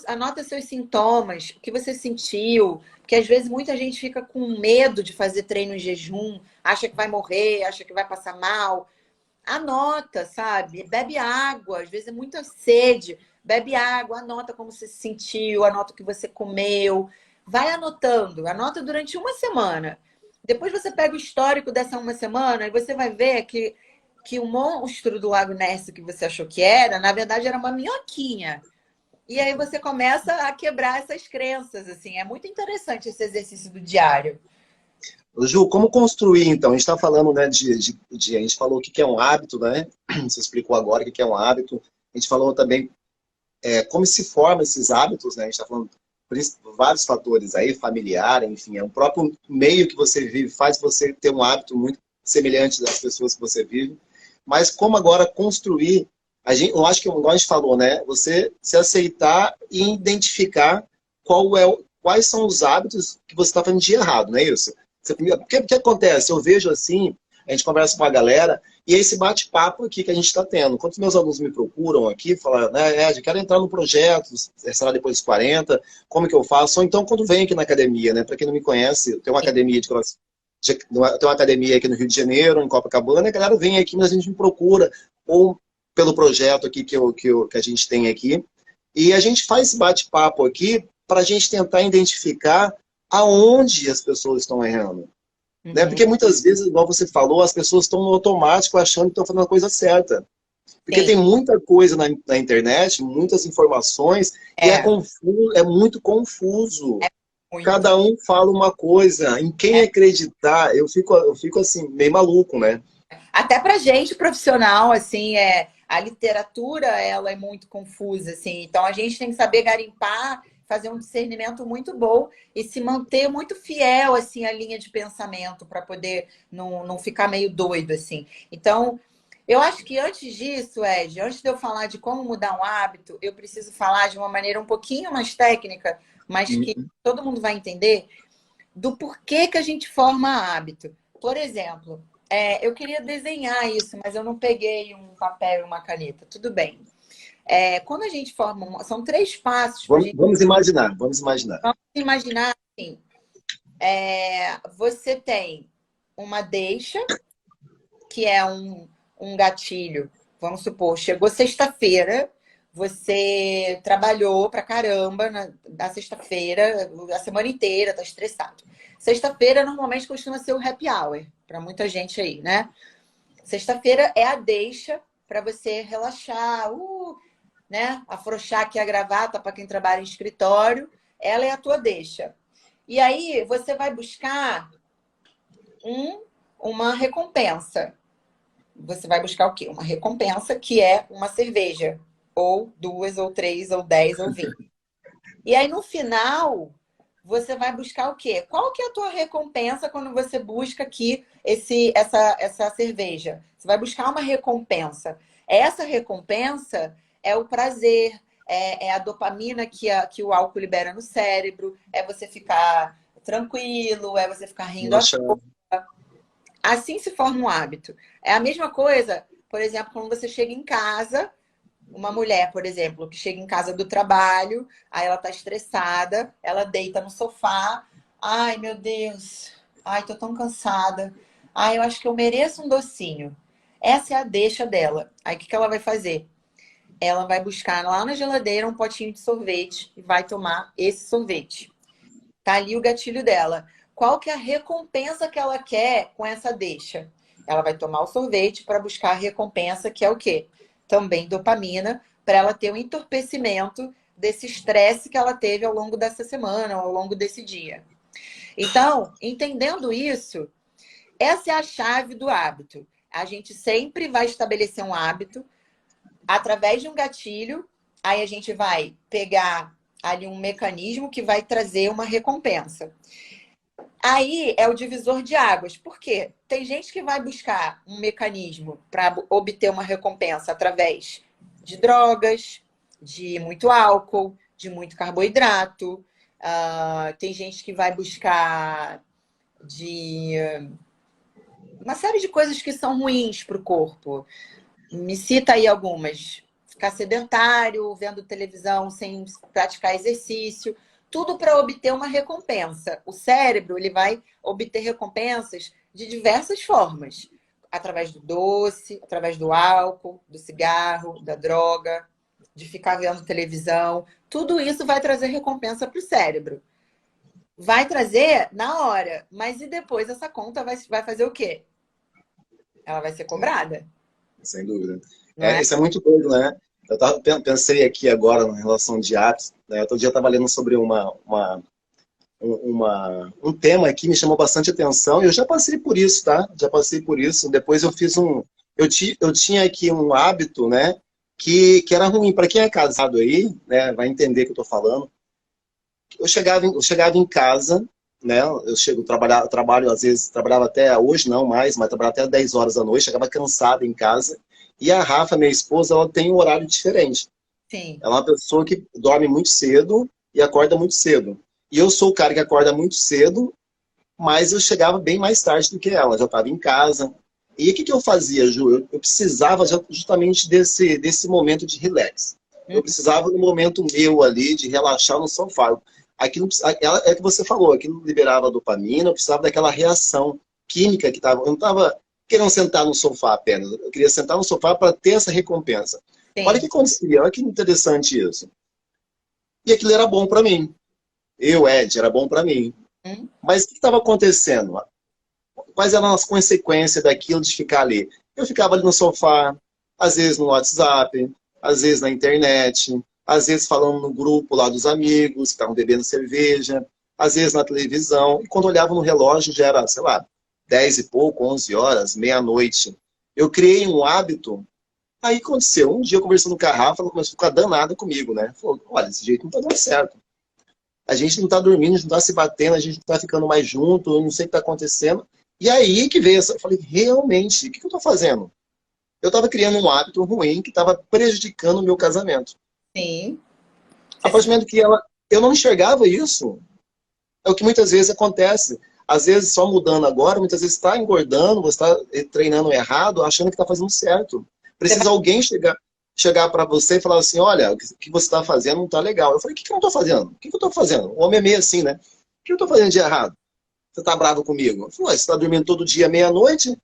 [SPEAKER 2] anota seus sintomas, o que você sentiu, porque às vezes muita gente fica com medo de fazer treino em jejum, acha que vai morrer, acha que vai passar mal. Anota, sabe? Bebe água, às vezes é muita sede. Bebe água, anota como você se sentiu, anota o que você comeu. Vai anotando, anota durante uma semana. Depois você pega o histórico dessa uma semana e você vai ver que que o monstro do Lago Ness que você achou que era, na verdade era uma minhoquinha. E aí você começa a quebrar essas crenças, assim. É muito interessante esse exercício do diário.
[SPEAKER 1] Ju, como construir, então? A gente está falando, né, a gente falou o que é um hábito, né? Você explicou agora o que é um hábito. A gente falou também como se formam esses hábitos, né? A gente está falando vários fatores aí, familiar, enfim, é um próprio meio que você vive, faz você ter um hábito muito semelhante das pessoas que você vive. Mas como agora construir, eu acho que igual a gente falou, né? Você se aceitar e identificar quais são os hábitos que você está fazendo de errado, não é isso? O que acontece? Eu vejo assim, a gente conversa com a galera, e esse bate-papo aqui que a gente está tendo. Quando meus alunos me procuram aqui, falam, né, Ed, quero entrar no projeto, será depois dos 40, como que eu faço? Ou então quando vem aqui na academia, né? Para quem não me conhece, eu tenho uma academia de crossfit. Tem uma academia aqui no Rio de Janeiro, em Copacabana, a galera vem aqui, mas a gente me procura, ou pelo projeto aqui que a gente tem aqui. E a gente faz esse bate-papo aqui para a gente tentar identificar aonde as pessoas estão errando. Né? Porque muitas vezes, igual você falou, as pessoas estão no automático achando que estão fazendo a coisa certa. Porque tem muita coisa na internet, muitas informações, e é muito confuso. Muito. Cada um fala uma coisa. Em quem acreditar, eu fico assim, meio maluco, né?
[SPEAKER 2] Até pra gente, profissional, assim, a literatura, ela é muito confusa, assim. Então, a gente tem que saber garimpar, fazer um discernimento muito bom e se manter muito fiel, assim, à linha de pensamento para poder não ficar meio doido, assim. Então, eu acho que antes disso, Ed, antes de eu falar de como mudar um hábito, eu preciso falar de uma maneira um pouquinho mais técnica, mas que todo mundo vai entender, do porquê que a gente forma hábito. Por exemplo, eu queria desenhar isso, mas eu não peguei um papel e uma caneta. Tudo bem. Quando a gente forma... São 3 passos.
[SPEAKER 1] Vamos imaginar.
[SPEAKER 2] Vamos imaginar assim. Você tem uma deixa, que é um gatilho. Vamos supor, chegou sexta-feira, você trabalhou pra caramba na sexta-feira, a semana inteira, tá estressado. Sexta-feira normalmente costuma ser o happy hour, para muita gente aí, né? Sexta-feira é a deixa para você relaxar, né? Afrouxar aqui a gravata para quem trabalha em escritório. Ela é a tua deixa. E aí você vai buscar uma recompensa. Você vai buscar o quê? Uma recompensa que é uma cerveja. Ou 2, ou 3, ou 10, ou 20. E aí, no final, você vai buscar o quê? Qual que é a tua recompensa quando você busca aqui essa cerveja? Você vai buscar uma recompensa. Essa recompensa é o prazer, é a dopamina que o álcool libera no cérebro, é você ficar tranquilo, é você ficar rindo à toa. Assim se forma um hábito. É a mesma coisa, por exemplo, quando você chega em casa, uma mulher, por exemplo, que chega em casa do trabalho, aí ela tá estressada, ela deita no sofá, ai meu Deus, ai tô tão cansada, ai eu acho que eu mereço um docinho. Essa é a deixa dela. Aí o que ela vai fazer? Ela vai buscar lá na geladeira um potinho de sorvete e vai tomar esse sorvete. Tá ali o gatilho dela. Qual que é a recompensa que ela quer com essa deixa? Ela vai tomar o sorvete para buscar a recompensa, que é o quê? Também dopamina, para ela ter um entorpecimento desse estresse que ela teve ao longo dessa semana, ao longo desse dia. Então, entendendo isso, essa é a chave do hábito. A gente sempre vai estabelecer um hábito através de um gatilho, aí a gente vai pegar ali um mecanismo que vai trazer uma recompensa. Aí é o divisor de águas. Por quê? Tem gente que vai buscar um mecanismo para obter uma recompensa através de drogas, de muito álcool, de muito carboidrato. Tem gente que vai buscar de uma série de coisas que são ruins para o corpo. Me cita aí algumas. Ficar sedentário, vendo televisão sem praticar exercício. Tudo para obter uma recompensa. O cérebro ele vai obter recompensas de diversas formas. Através do doce, através do álcool, do cigarro, da droga, de ficar vendo televisão. Tudo isso vai trazer recompensa para o cérebro. Vai trazer na hora. Mas e depois essa conta vai fazer o quê? Ela vai ser cobrada.
[SPEAKER 1] sem dúvida.
[SPEAKER 2] não é?
[SPEAKER 1] Isso é muito doido, né? Pensei aqui agora em relação de hábitos, né? Outro dia eu estava lendo sobre um tema que me chamou bastante atenção e eu já passei por isso, tá? Já passei por isso. Depois eu fiz eu tinha aqui um hábito, né? Que era ruim. Para quem é casado aí, né? Vai entender o que eu tô falando. Eu chegava em casa, né? Trabalho, às vezes, trabalhava até, hoje não mais, mas trabalhava até 10 horas da noite, chegava cansado em casa. E a Rafa, minha esposa, ela tem um horário diferente.
[SPEAKER 2] Sim.
[SPEAKER 1] Ela é uma pessoa que dorme muito cedo e acorda muito cedo. E eu sou o cara que acorda muito cedo, mas eu chegava bem mais tarde do que ela, já estava em casa. E o que eu fazia, Ju? Eu precisava justamente desse momento de relax. Eu
[SPEAKER 2] Uhum.
[SPEAKER 1] precisava do momento meu ali, de relaxar no sofá. Aquilo, é o que você falou, aquilo liberava dopamina, eu precisava daquela reação química que estava. Eu não estava querendo sentar no sofá apenas, eu queria sentar no sofá para ter essa recompensa. Olha o que
[SPEAKER 2] Sim.
[SPEAKER 1] acontecia, olha que interessante isso. E aquilo era bom para mim. Ed, era bom para mim.
[SPEAKER 2] Hum?
[SPEAKER 1] Mas o que estava acontecendo? Quais eram as consequências daquilo de ficar ali? Eu ficava ali no sofá, às vezes no WhatsApp, às vezes na internet, às vezes falando no grupo lá dos amigos que estavam bebendo cerveja, às vezes na televisão. E quando olhava no relógio já era, sei lá, 10 e pouco, 11 horas, meia-noite. Eu criei um hábito. Aí aconteceu, um dia conversando com a Rafa, ela começou a ficar danada comigo, né? Falou, olha, esse jeito não tá dando certo. A gente não tá dormindo, a gente não tá se batendo, a gente não tá ficando mais junto, eu não sei o que tá acontecendo. E aí que veio essa. Eu falei, realmente, o que eu tô fazendo? Eu tava criando um hábito ruim que tava prejudicando o meu casamento.
[SPEAKER 2] Sim.
[SPEAKER 1] A partir do momento que eu não enxergava isso, é o que muitas vezes acontece. Às vezes, só mudando agora, muitas vezes está engordando, você está treinando errado, achando que está fazendo certo.
[SPEAKER 2] Você vai-
[SPEAKER 1] Precisa alguém chegar para você e falar assim, olha, o que você está fazendo não está legal. Eu falei, o que eu não estou fazendo? O que eu estou fazendo? O homem é meio assim, né? O que eu estou fazendo de errado? Você está bravo comigo? Eu falei, você está dormindo todo dia meia-noite?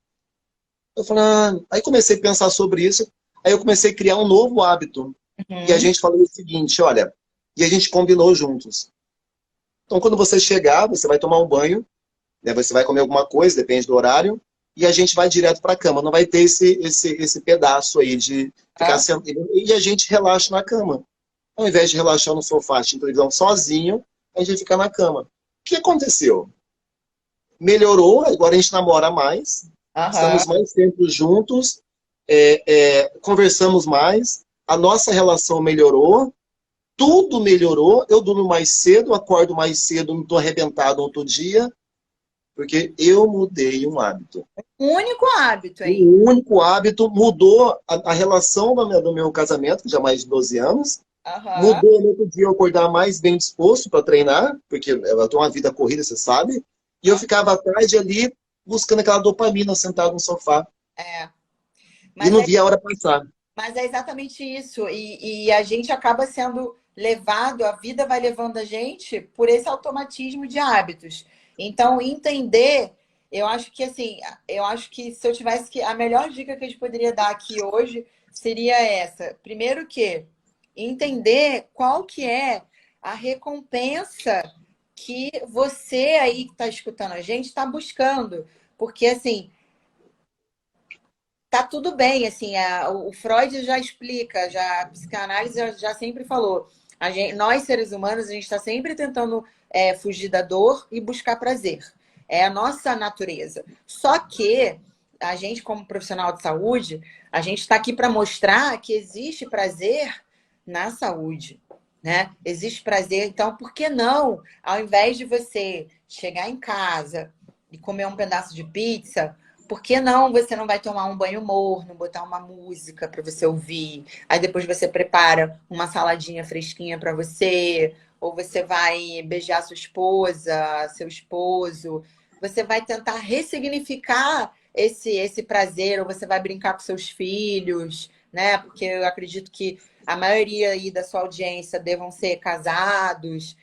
[SPEAKER 1] Eu falei, Aí comecei a pensar sobre isso. Aí eu comecei a criar um novo hábito. E a
[SPEAKER 2] Uhum.
[SPEAKER 1] gente falou o seguinte, olha, e a gente combinou juntos. Então, quando você chegar, você vai tomar um banho, né? Você vai comer alguma coisa, depende do horário, e a gente vai direto para a cama. Não vai ter esse pedaço aí de ficar
[SPEAKER 2] Ah,
[SPEAKER 1] sentado. E a gente relaxa na cama. Ao invés de relaxar no sofá, assistindo televisão sozinho, a gente fica na cama. O que aconteceu? Melhorou, agora a gente namora mais,
[SPEAKER 2] aham.
[SPEAKER 1] estamos mais tempo juntos, conversamos mais, a nossa relação melhorou, tudo melhorou, eu durmo mais cedo, acordo mais cedo, não estou arrebentado outro dia, porque eu mudei um hábito.
[SPEAKER 2] Um único hábito aí.
[SPEAKER 1] Um único hábito mudou a relação do meu casamento, que já há mais de 12 anos.
[SPEAKER 2] Aham.
[SPEAKER 1] Mudou no outro dia eu acordar mais bem disposto para treinar, porque eu tenho uma vida corrida, você sabe. E eu
[SPEAKER 2] Ah,
[SPEAKER 1] ficava à tarde ali buscando aquela dopamina sentado no sofá.
[SPEAKER 2] é.
[SPEAKER 1] E
[SPEAKER 2] Mas
[SPEAKER 1] não
[SPEAKER 2] é,
[SPEAKER 1] via a hora passar.
[SPEAKER 2] mas é exatamente isso. E a gente acaba sendo levado, a vida vai levando a gente por esse automatismo de hábitos. Então, entender, eu acho que assim, eu acho que se eu tivesse que. A melhor dica que a gente poderia dar aqui hoje seria essa. Primeiro que entender qual que é a recompensa que você aí que está escutando a gente está buscando. Porque assim, tá tudo bem, assim, o Freud já explica, já a psicanálise já sempre falou. Nós, seres humanos, a gente está sempre tentando fugir da dor e buscar prazer. É a nossa natureza. Só que a gente, como profissional de saúde, a gente está aqui para mostrar que existe prazer na saúde, né? Existe prazer, então por que não, ao invés de você chegar em casa e comer um pedaço de pizza, por que não você não vai tomar um banho morno, botar uma música para você ouvir? Aí depois você prepara uma saladinha fresquinha para você, ou você vai beijar sua esposa, seu esposo. Você vai tentar ressignificar esse prazer, ou você vai brincar com seus filhos, né? Porque eu acredito que a maioria aí da sua audiência devam ser casados.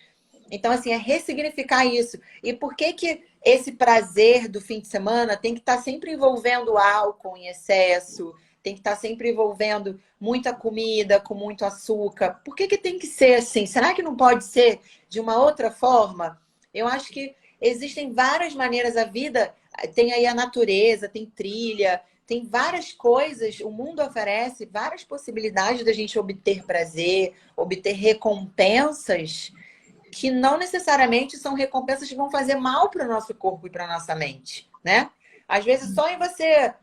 [SPEAKER 2] Então, assim, é ressignificar isso. E por que que esse prazer do fim de semana tem que estar sempre envolvendo álcool em excesso, tem que estar sempre envolvendo muita comida com muito açúcar? Por que que tem que ser assim? Será que não pode ser de uma outra forma? Eu acho que existem várias maneiras. A vida tem aí a natureza, tem trilha, tem várias coisas, o mundo oferece várias possibilidades da gente obter prazer, obter recompensas que não necessariamente são recompensas que vão fazer mal para o nosso corpo e para a nossa mente, né? Às vezes, só em você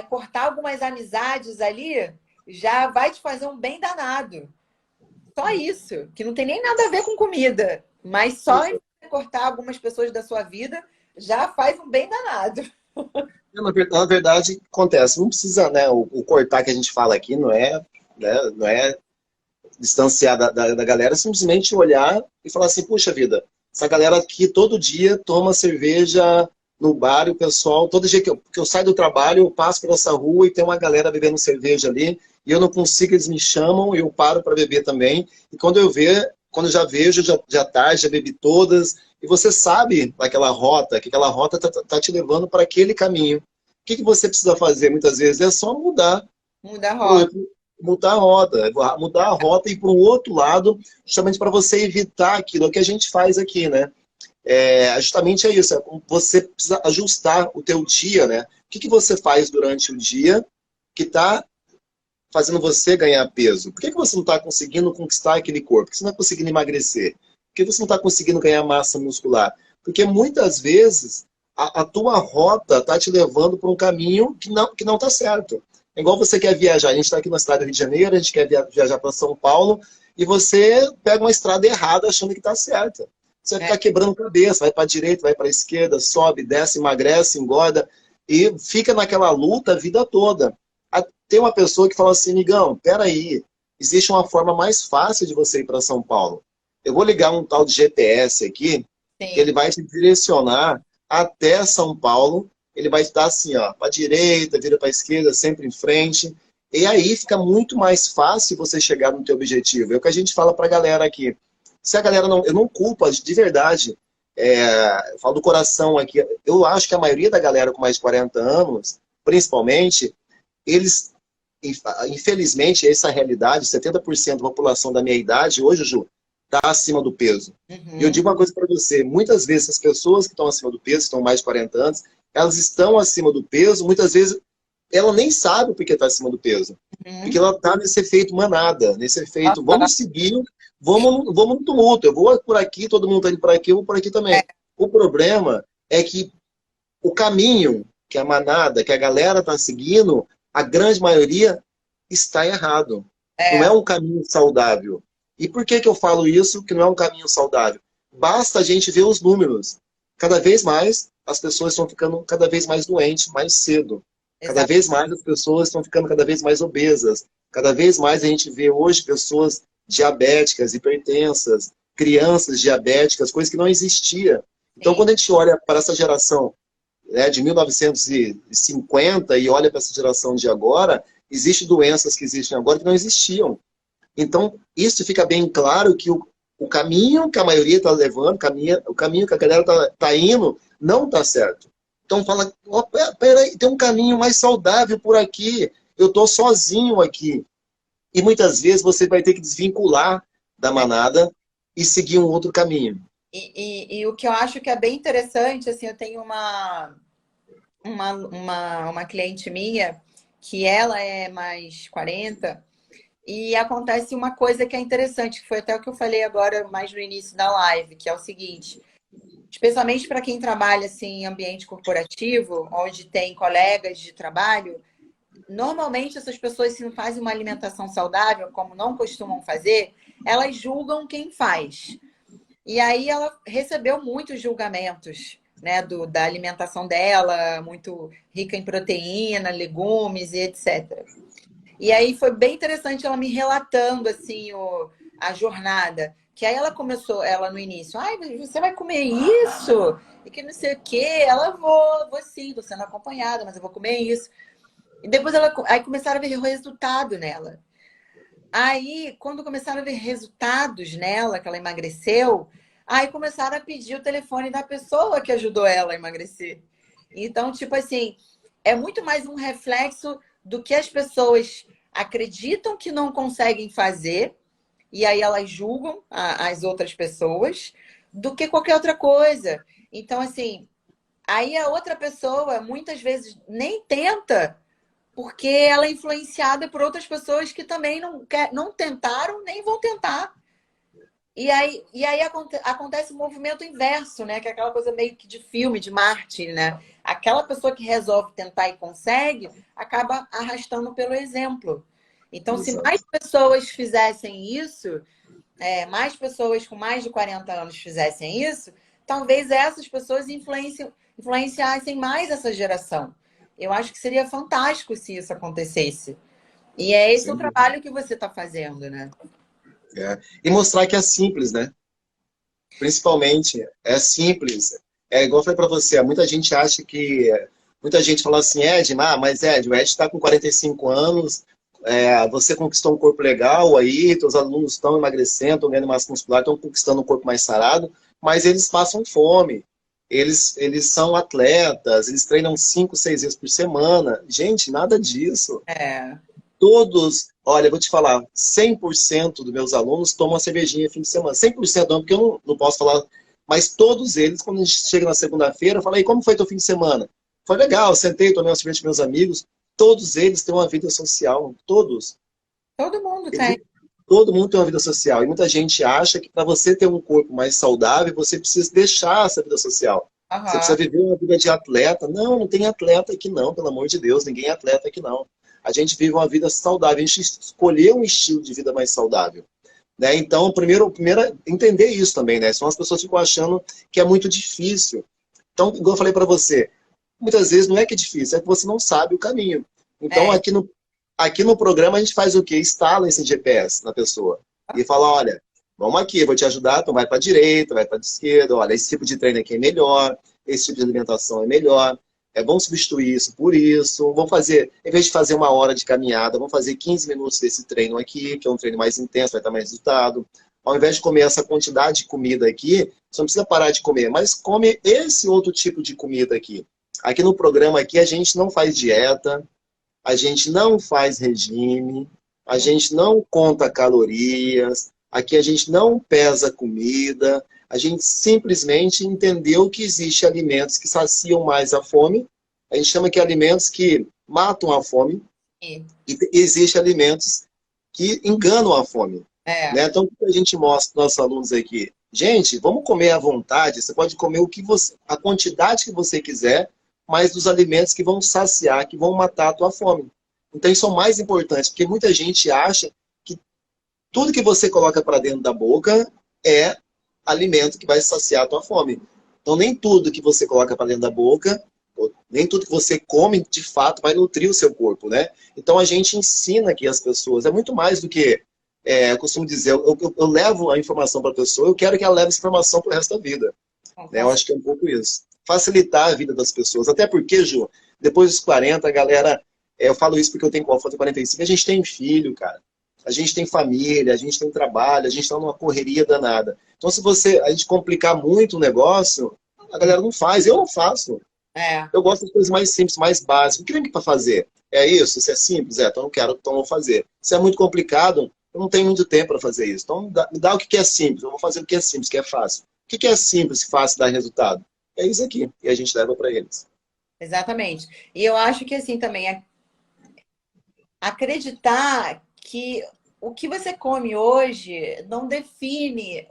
[SPEAKER 2] cortar algumas amizades ali, já vai te fazer um bem danado. Só isso, que não tem nem nada a ver com comida, mas só em você cortar algumas pessoas da sua vida, já faz um bem danado.
[SPEAKER 1] Na verdade, acontece, não precisa, né? O cortar que a gente fala aqui não é, né, não é distanciar da galera, simplesmente olhar e falar assim, puxa vida, essa galera aqui todo dia toma cerveja no bar e o pessoal, todo dia que eu saio do trabalho, eu passo por essa rua e tem uma galera bebendo cerveja ali, e eu não consigo, eles me chamam e eu paro para beber também. E quando eu já vejo, já tarde, já bebi todas, e você sabe daquela rota, que aquela rota tá te levando para aquele caminho. O que você precisa fazer muitas vezes? É só mudar
[SPEAKER 2] Muda a
[SPEAKER 1] pro
[SPEAKER 2] roda.
[SPEAKER 1] outro, mudar a rota e ir para um outro lado, justamente para você evitar aquilo que a gente faz aqui, né? Justamente é isso, você precisa ajustar o teu dia, né? O que você faz durante o dia que está fazendo você ganhar peso? Por que você não está conseguindo conquistar aquele corpo? Por que você não está conseguindo emagrecer? Por que você não está conseguindo ganhar massa muscular? Porque muitas vezes a tua rota está te levando para um caminho que não está certo. É igual você quer viajar. A gente está aqui na cidade do Rio de Janeiro, a gente quer viajar para São Paulo, e você pega uma estrada errada achando que está certa. Você vai ficar quebrando cabeça, vai para a direita, vai para a esquerda, sobe, desce, emagrece, engorda, e fica naquela luta a vida toda. Tem uma pessoa que fala assim, Migão, peraí, existe uma forma mais fácil de você ir para São Paulo. Eu vou ligar um tal de GPS aqui, que ele
[SPEAKER 2] Sim.
[SPEAKER 1] vai te direcionar até São Paulo, ele vai estar assim, ó, para a direita, vira para a esquerda, sempre em frente, e aí fica muito mais fácil você chegar no teu objetivo. É o que a gente fala para a galera aqui. Se a galera não... Eu não culpo, de verdade, eu falo do coração aqui, eu acho que a maioria da galera com mais de 40 anos, principalmente, eles, infelizmente, essa é a realidade, 70% da população da minha idade, hoje, Ju, está acima do peso. E eu
[SPEAKER 2] Uhum.
[SPEAKER 1] digo uma coisa para você, muitas vezes as pessoas que estão acima do peso, que estão mais de 40 anos, elas estão acima do peso, muitas vezes ela nem sabe porque está acima do peso. Porque
[SPEAKER 2] Uhum.
[SPEAKER 1] ela está nesse efeito manada, nesse efeito,
[SPEAKER 2] Aham.
[SPEAKER 1] vamos seguir, vamos no tumulto, eu vou por aqui, todo mundo está indo por aqui, eu vou por aqui também. O problema é que o caminho que a manada, que a galera está seguindo, a grande maioria está errado. Não é
[SPEAKER 2] É,
[SPEAKER 1] um caminho saudável. E por que eu falo isso, que não é um caminho saudável? Basta a gente ver os números. Cada vez mais as pessoas estão ficando cada vez mais doentes, mais cedo. Cada
[SPEAKER 2] exato.
[SPEAKER 1] vez mais as pessoas estão ficando cada vez mais obesas. Cada vez mais a gente vê hoje pessoas diabéticas, hipertensas, crianças diabéticas, coisas que não existia. Então,
[SPEAKER 2] Sim.
[SPEAKER 1] quando a gente olha para essa geração, né, de 1950 e olha para essa geração de agora, existem doenças que existem agora que não existiam. Então, isso fica bem claro que o caminho que a maioria está levando, o caminho que a galera tá indo, não está certo. Então fala, oh, peraí, tem um caminho mais saudável por aqui, eu estou sozinho aqui. E muitas vezes você vai ter que desvincular da manada e seguir um outro caminho.
[SPEAKER 2] E o que eu acho que é bem interessante, assim, eu tenho uma cliente minha que ela é mais 40 e acontece uma coisa que é interessante, que foi até o que eu falei agora mais no início da live, que é o seguinte, especialmente para quem trabalha assim, em ambiente corporativo, onde tem colegas de trabalho, normalmente essas pessoas, se não fazem uma alimentação saudável, como não costumam fazer, elas julgam quem faz. E aí ela recebeu muitos julgamentos, né, da alimentação dela, muito rica em proteína, legumes e etc. E aí foi bem interessante ela me relatando assim a jornada. Que aí ela começou, ela no início, ai, você vai comer isso? E que não sei o quê. Ela, vou sim, tô sendo acompanhada, mas eu vou comer isso. E depois aí começaram a ver o resultado nela. Aí, quando começaram a ver resultados nela, que ela emagreceu, aí começaram a pedir o telefone da pessoa que ajudou ela a emagrecer. Então, tipo assim, é muito mais um reflexo do que as pessoas acreditam que não conseguem fazer, e aí elas julgam as outras pessoas, do que qualquer outra coisa. Então, assim, aí a outra pessoa muitas vezes nem tenta porque ela é influenciada por outras pessoas que também não tentaram nem vão tentar. E aí acontece o movimento inverso, né? Que é aquela coisa meio que de filme, de Marte, né? Aquela pessoa que resolve tentar e consegue, acaba arrastando pelo exemplo. Então, se mais
[SPEAKER 1] Exato.
[SPEAKER 2] pessoas fizessem isso, mais pessoas com mais de 40 anos fizessem isso, talvez essas pessoas influenciassem mais essa geração. Eu acho que seria fantástico se isso acontecesse. E é esse o
[SPEAKER 1] Sem dúvida.
[SPEAKER 2] trabalho que você está fazendo, né?
[SPEAKER 1] É. E mostrar que é simples, né? Principalmente, é simples. É igual eu falei para você, muita gente acha que. Muita gente fala assim, Ed, mas Ed, o Ed está com 45 anos, você conquistou um corpo legal aí, teus alunos estão emagrecendo, estão ganhando massa muscular, estão conquistando um corpo mais sarado, mas eles passam fome. Eles são atletas, eles treinam 5, 6 vezes por semana. Gente, nada disso.
[SPEAKER 2] É,
[SPEAKER 1] Todos, olha, eu vou te falar, 100% dos meus alunos tomam cervejinha fim de semana. 100% não, porque eu não posso falar, mas todos eles, quando a gente chega na segunda-feira, eu falo, e como foi teu fim de semana? Foi legal, sentei, tomei uma cerveja com meus amigos. Todos eles têm uma vida social, todos.
[SPEAKER 2] todo mundo tem.
[SPEAKER 1] Eles- Todo mundo tem uma vida social. E muita gente acha que para você ter um corpo mais saudável, você precisa deixar essa vida social. Você precisa
[SPEAKER 2] Aham.
[SPEAKER 1] viver uma vida de atleta. Não, não tem atleta aqui não, pelo amor de Deus, ninguém é atleta aqui não. A gente vive uma vida saudável, a gente escolheu um estilo de vida mais saudável. Né? Então, primeiro é entender isso também, né? São as pessoas que ficam achando que é muito difícil. Então, igual eu falei para você, muitas vezes não é que é difícil, é que você não sabe o caminho. Então,
[SPEAKER 2] É,
[SPEAKER 1] aqui no programa a gente faz o quê? Instala esse GPS na pessoa e fala, olha, vamos aqui, eu vou te ajudar, então vai para a direita, vai para a esquerda, olha, esse tipo de treino aqui é melhor, esse tipo de alimentação é melhor, vamos substituir isso por isso, vamos fazer, em vez de fazer 1 hora de caminhada, vamos fazer 15 minutos desse treino aqui, que é um treino mais intenso, vai dar mais resultado. Ao invés de comer essa quantidade de comida aqui, você não precisa parar de comer, mas come esse outro tipo de comida aqui. Aqui no programa aqui a gente não faz dieta, a gente não faz regime, a gente não conta calorias, aqui a gente não pesa comida, a gente simplesmente entendeu que existem alimentos que saciam mais a fome, a gente chama que alimentos que matam a fome, e existem alimentos que enganam a fome.
[SPEAKER 2] é,
[SPEAKER 1] Né? Então, o que a gente mostra para os nossos alunos aqui? Gente, vamos comer à vontade, você pode comer a quantidade que você quiser, mas dos alimentos que vão saciar, que vão matar a tua fome. Então, isso é o mais importante, porque muita gente acha que tudo que você coloca para dentro da boca é alimento que vai saciar a tua fome. Então, nem tudo que você coloca para dentro da boca, nem tudo que você come, de fato, vai nutrir o seu corpo, né? Então, a gente ensina aqui as pessoas. É muito mais do que, eu costumo dizer, eu levo a informação para a pessoa, eu quero que ela leve essa informação para o resto da vida. Né? Eu acho que é um pouco isso. Facilitar a vida das pessoas. Até porque, Ju, depois dos 40, a galera... eu falo isso porque eu tenho 45, a gente tem filho, cara. A gente tem família, a gente tem trabalho, a gente está numa correria danada. Então, se a gente complicar muito o negócio, a galera não faz. Eu não faço.
[SPEAKER 2] é,
[SPEAKER 1] Eu gosto das coisas mais simples, mais básicas. O que tem para fazer? É isso? Se é simples? Então não quero, então vou fazer. Se é muito complicado, eu não tenho muito tempo para fazer isso. Então me dá o que é simples. Eu vou fazer o que é simples, que é fácil. O que é simples e fácil dar resultado? É isso aqui. E a gente leva para eles.
[SPEAKER 2] exatamente. E eu acho que assim também acreditar que o que você come hoje não define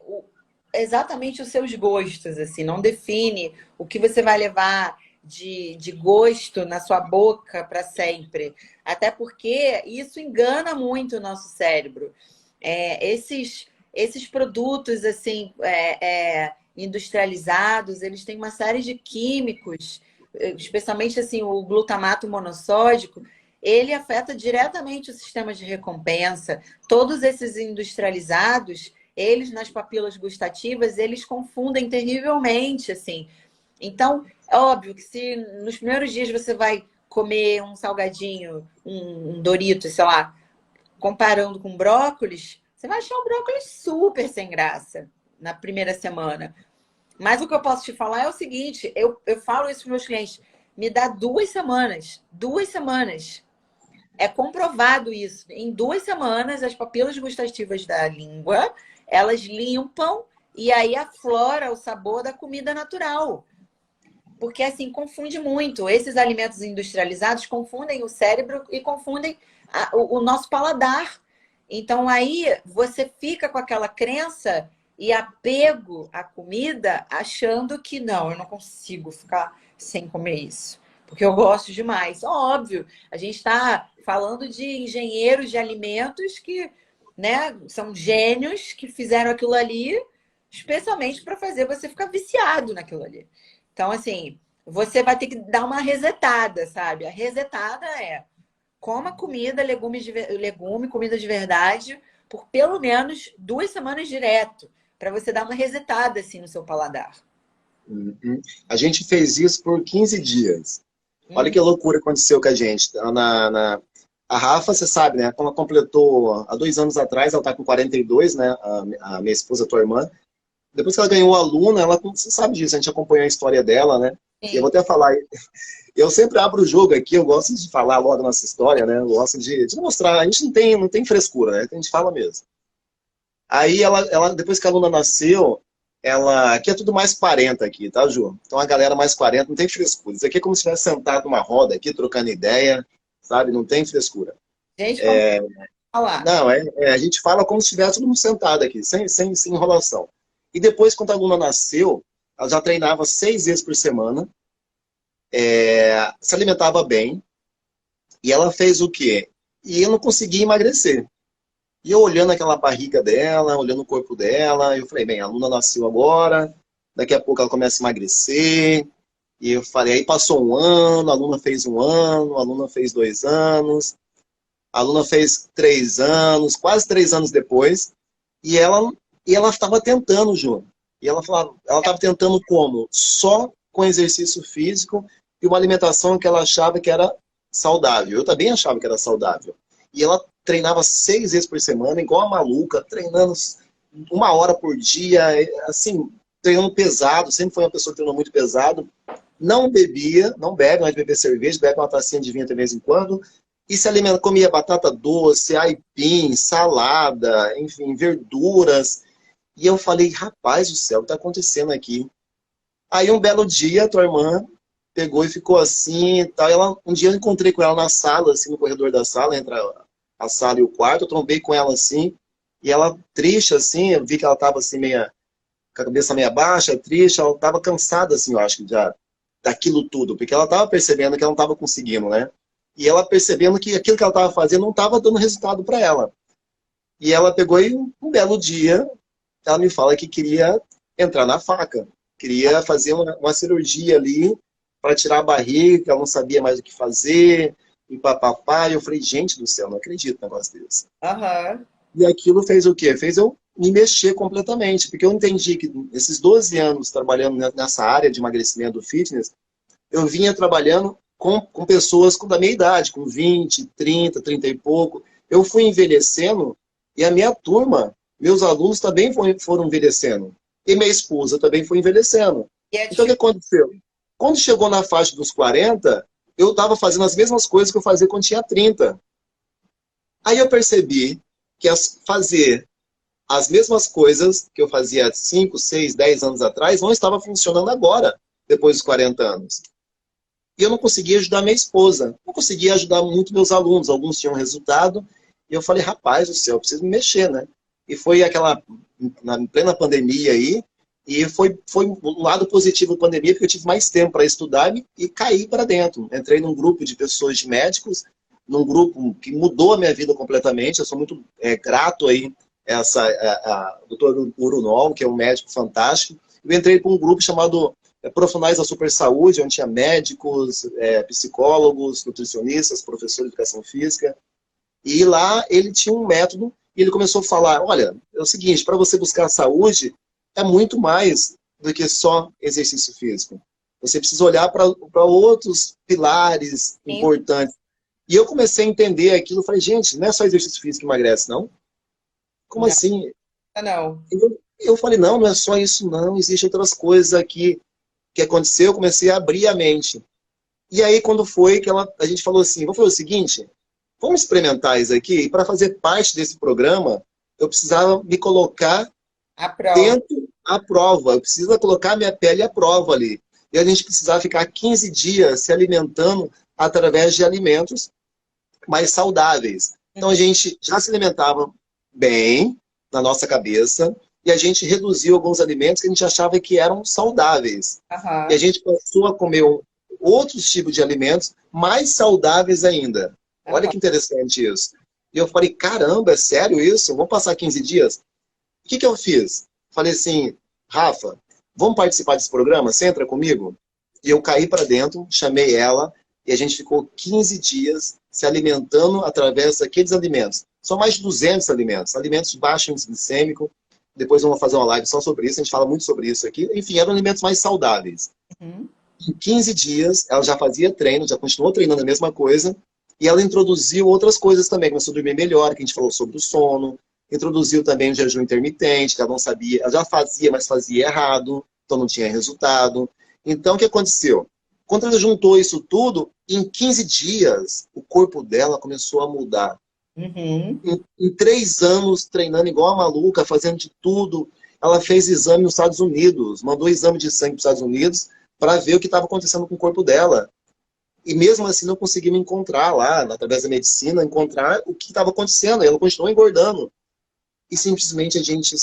[SPEAKER 2] exatamente os seus gostos, assim, não define o que você vai levar de gosto na sua boca para sempre. Até porque isso engana muito o nosso cérebro. Esses produtos assim industrializados, eles têm uma série de químicos, especialmente assim o glutamato monossódico, ele afeta diretamente o sistema de recompensa. Todos esses industrializados, eles nas papilas gustativas, eles confundem terrivelmente, assim. Então, é óbvio que se nos primeiros dias você vai comer um salgadinho, um Doritos, sei lá, comparando com brócolis, você vai achar o brócolis super sem graça na primeira semana. Mas o que eu posso te falar é o seguinte, eu falo isso para meus clientes, me dá 2 semanas, 2 semanas. É comprovado isso. Em 2 semanas, as papilas gustativas da língua, elas limpam e aí aflora o sabor da comida natural. Porque, assim, confunde muito. Esses alimentos industrializados confundem o cérebro e confundem o nosso paladar. Então, aí você fica com aquela crença e apego à comida, achando que não, eu não consigo ficar sem comer isso, porque eu gosto demais. Óbvio, a gente está falando de engenheiros de alimentos que, né, são gênios que fizeram aquilo ali especialmente para fazer você ficar viciado naquilo ali. Então, assim, você vai ter que dar uma resetada, sabe? A resetada é coma comida, legume, comida de verdade, por pelo menos 2 semanas direto, para você dar uma resetada assim no seu paladar.
[SPEAKER 1] Uhum. A gente fez isso por 15 dias. Olha
[SPEAKER 2] Hum,
[SPEAKER 1] que loucura aconteceu com a gente. A Rafa, você sabe, né? Quando ela completou há 2 anos atrás, ela está com 42, né? A minha esposa, tua irmã. Depois que ela ganhou aluna, você sabe disso, a gente acompanhou a história dela, né? E eu vou
[SPEAKER 2] sim.
[SPEAKER 1] até falar, eu sempre abro o jogo aqui, eu gosto de falar logo da nossa história, né? Eu gosto de mostrar, a gente não tem frescura, né? A gente fala mesmo. Aí depois que a aluna nasceu, aqui é tudo mais 40 aqui, tá, Ju? Então a galera mais 40 não tem frescura. Isso aqui é como se estivesse sentado numa roda aqui, trocando ideia, sabe? Não tem frescura.
[SPEAKER 2] Gente, como falar?
[SPEAKER 1] Não, a gente fala como se estivesse todo mundo sentado aqui, sem enrolação. E depois, quando a aluna nasceu, ela já treinava 6 vezes por semana, se alimentava bem, e ela fez o quê? E eu não conseguia emagrecer. E eu olhando aquela barriga dela, olhando o corpo dela, eu falei, bem, a aluna nasceu agora, daqui a pouco ela começa a emagrecer. E eu falei, aí passou um ano, a aluna fez um ano, a aluna fez 2 anos, a aluna fez 3 anos, quase 3 anos depois, e ela estava tentando, Ju. E ela falava, ela estava tentando como? Só com exercício físico e uma alimentação que ela achava que era saudável. Eu também achava que era saudável. E ela treinava 6 vezes por semana, igual a maluca, treinando 1 hora por dia, assim, treinando pesado, sempre foi uma pessoa que treinou muito pesado. Não bebia, não bebe, não é de beber cerveja, bebe uma tacinha de vinho de vez em quando. E se alimenta, comia batata doce, aipim, salada, enfim, verduras. E eu falei, rapaz do céu, o que está acontecendo aqui? Aí um belo dia, tua irmã pegou e ficou assim e tal. Um dia eu encontrei com ela na sala, assim, no corredor da sala, entre a sala e o quarto. Eu trombei com ela assim, e ela triste, assim, eu vi que ela estava assim, meia, com a cabeça meia baixa, triste, ela estava cansada, assim, eu acho, já, daquilo tudo, porque ela estava percebendo que ela não estava conseguindo, né? E ela percebendo que aquilo que ela estava fazendo não estava dando resultado para ela. E ela pegou e um belo dia, ela me fala que queria entrar na faca. Queria fazer uma cirurgia ali para tirar a barriga, que ela não sabia mais o que fazer, e papapá. E eu falei, gente do céu, não acredito no negócio desse.
[SPEAKER 2] Aham.
[SPEAKER 1] E aquilo fez o quê? Fez eu me mexer completamente, porque eu entendi que esses 12 anos trabalhando nessa área de emagrecimento fitness, eu vinha trabalhando com pessoas da minha idade, com 20, 30, 30 e pouco. Eu fui envelhecendo e a minha turma, meus alunos também foram envelhecendo. E minha esposa também foi envelhecendo.
[SPEAKER 2] E é
[SPEAKER 1] Então, o que
[SPEAKER 2] difícil.
[SPEAKER 1] aconteceu? Quando chegou na faixa dos 40, eu estava fazendo as mesmas coisas que eu fazia quando tinha 30. Aí eu percebi que fazer as mesmas coisas que eu fazia 5, 6, 10 anos atrás não estava funcionando agora, depois dos 40 anos. E eu não conseguia ajudar minha esposa, não conseguia ajudar muito meus alunos, alguns tinham resultado, e eu falei, rapaz do céu, eu preciso me mexer, né? E foi na plena pandemia aí, e foi um lado positivo da pandemia, porque eu tive mais tempo para estudar e caí para dentro. Entrei num grupo de pessoas, de médicos, num grupo que mudou a minha vida completamente, eu sou muito grato aí, doutor Urunol, que é um médico fantástico. Eu entrei para um grupo chamado Profissionais da Super Saúde, onde tinha médicos, psicólogos, nutricionistas, professores de educação física. E lá ele tinha um método e ele começou a falar, olha, é o seguinte, para você buscar saúde, é muito mais do que só exercício físico. Você precisa olhar para outros pilares
[SPEAKER 2] Sim,
[SPEAKER 1] importantes. E eu comecei a entender aquilo, falei, gente, não é só exercício físico que emagrece, não? Como
[SPEAKER 2] não,
[SPEAKER 1] assim?
[SPEAKER 2] não.
[SPEAKER 1] Eu falei, não, não é só isso, não. Existem outras coisas aqui que aconteceu. Eu comecei a abrir a mente. E aí, quando foi que a gente falou assim, vamos fazer o seguinte, vamos experimentar isso aqui. E para fazer parte desse programa, eu precisava me colocar
[SPEAKER 2] A prova.
[SPEAKER 1] dentro à prova. Eu precisava colocar minha pele à prova ali. e a gente precisava ficar 15 dias se alimentando através de alimentos mais saudáveis. Então a gente já se alimentava bem na nossa cabeça e a gente reduziu alguns alimentos que a gente achava que eram saudáveis. E a
[SPEAKER 2] Aham,
[SPEAKER 1] gente passou a comer outros tipos de alimentos mais saudáveis ainda. Olha
[SPEAKER 2] aham.
[SPEAKER 1] que interessante isso. E eu falei, caramba, é sério isso? Vamos passar 15 dias? O que que eu fiz? Falei assim, Rafa, vamos participar desse programa? Você entra comigo? E eu caí para dentro, chamei ela, e a gente ficou 15 dias se alimentando através daqueles alimentos. São mais de 200 alimentos, alimentos baixos índice glicêmico. Depois vamos fazer uma live só sobre isso, a gente fala muito sobre isso aqui. Enfim, eram alimentos mais saudáveis.
[SPEAKER 2] Uhum.
[SPEAKER 1] Em 15 dias, ela já fazia treino, já continuou treinando a mesma coisa, e ela introduziu outras coisas também, começou a dormir melhor, que a gente falou sobre o sono, introduziu também o jejum intermitente, que ela não sabia, ela já fazia, mas fazia errado, então não tinha resultado. Então, o que aconteceu? Quando ela juntou isso tudo, em 15 dias, o corpo dela começou a mudar.
[SPEAKER 2] Uhum.
[SPEAKER 1] Em 3 anos, treinando igual a maluca, fazendo de tudo, ela fez exame nos Estados Unidos, mandou exame de sangue para os Estados Unidos para ver o que estava acontecendo com o corpo dela. E mesmo assim não conseguimos encontrar lá, através da medicina, encontrar o que estava acontecendo. Ela continuou engordando. E simplesmente a gente,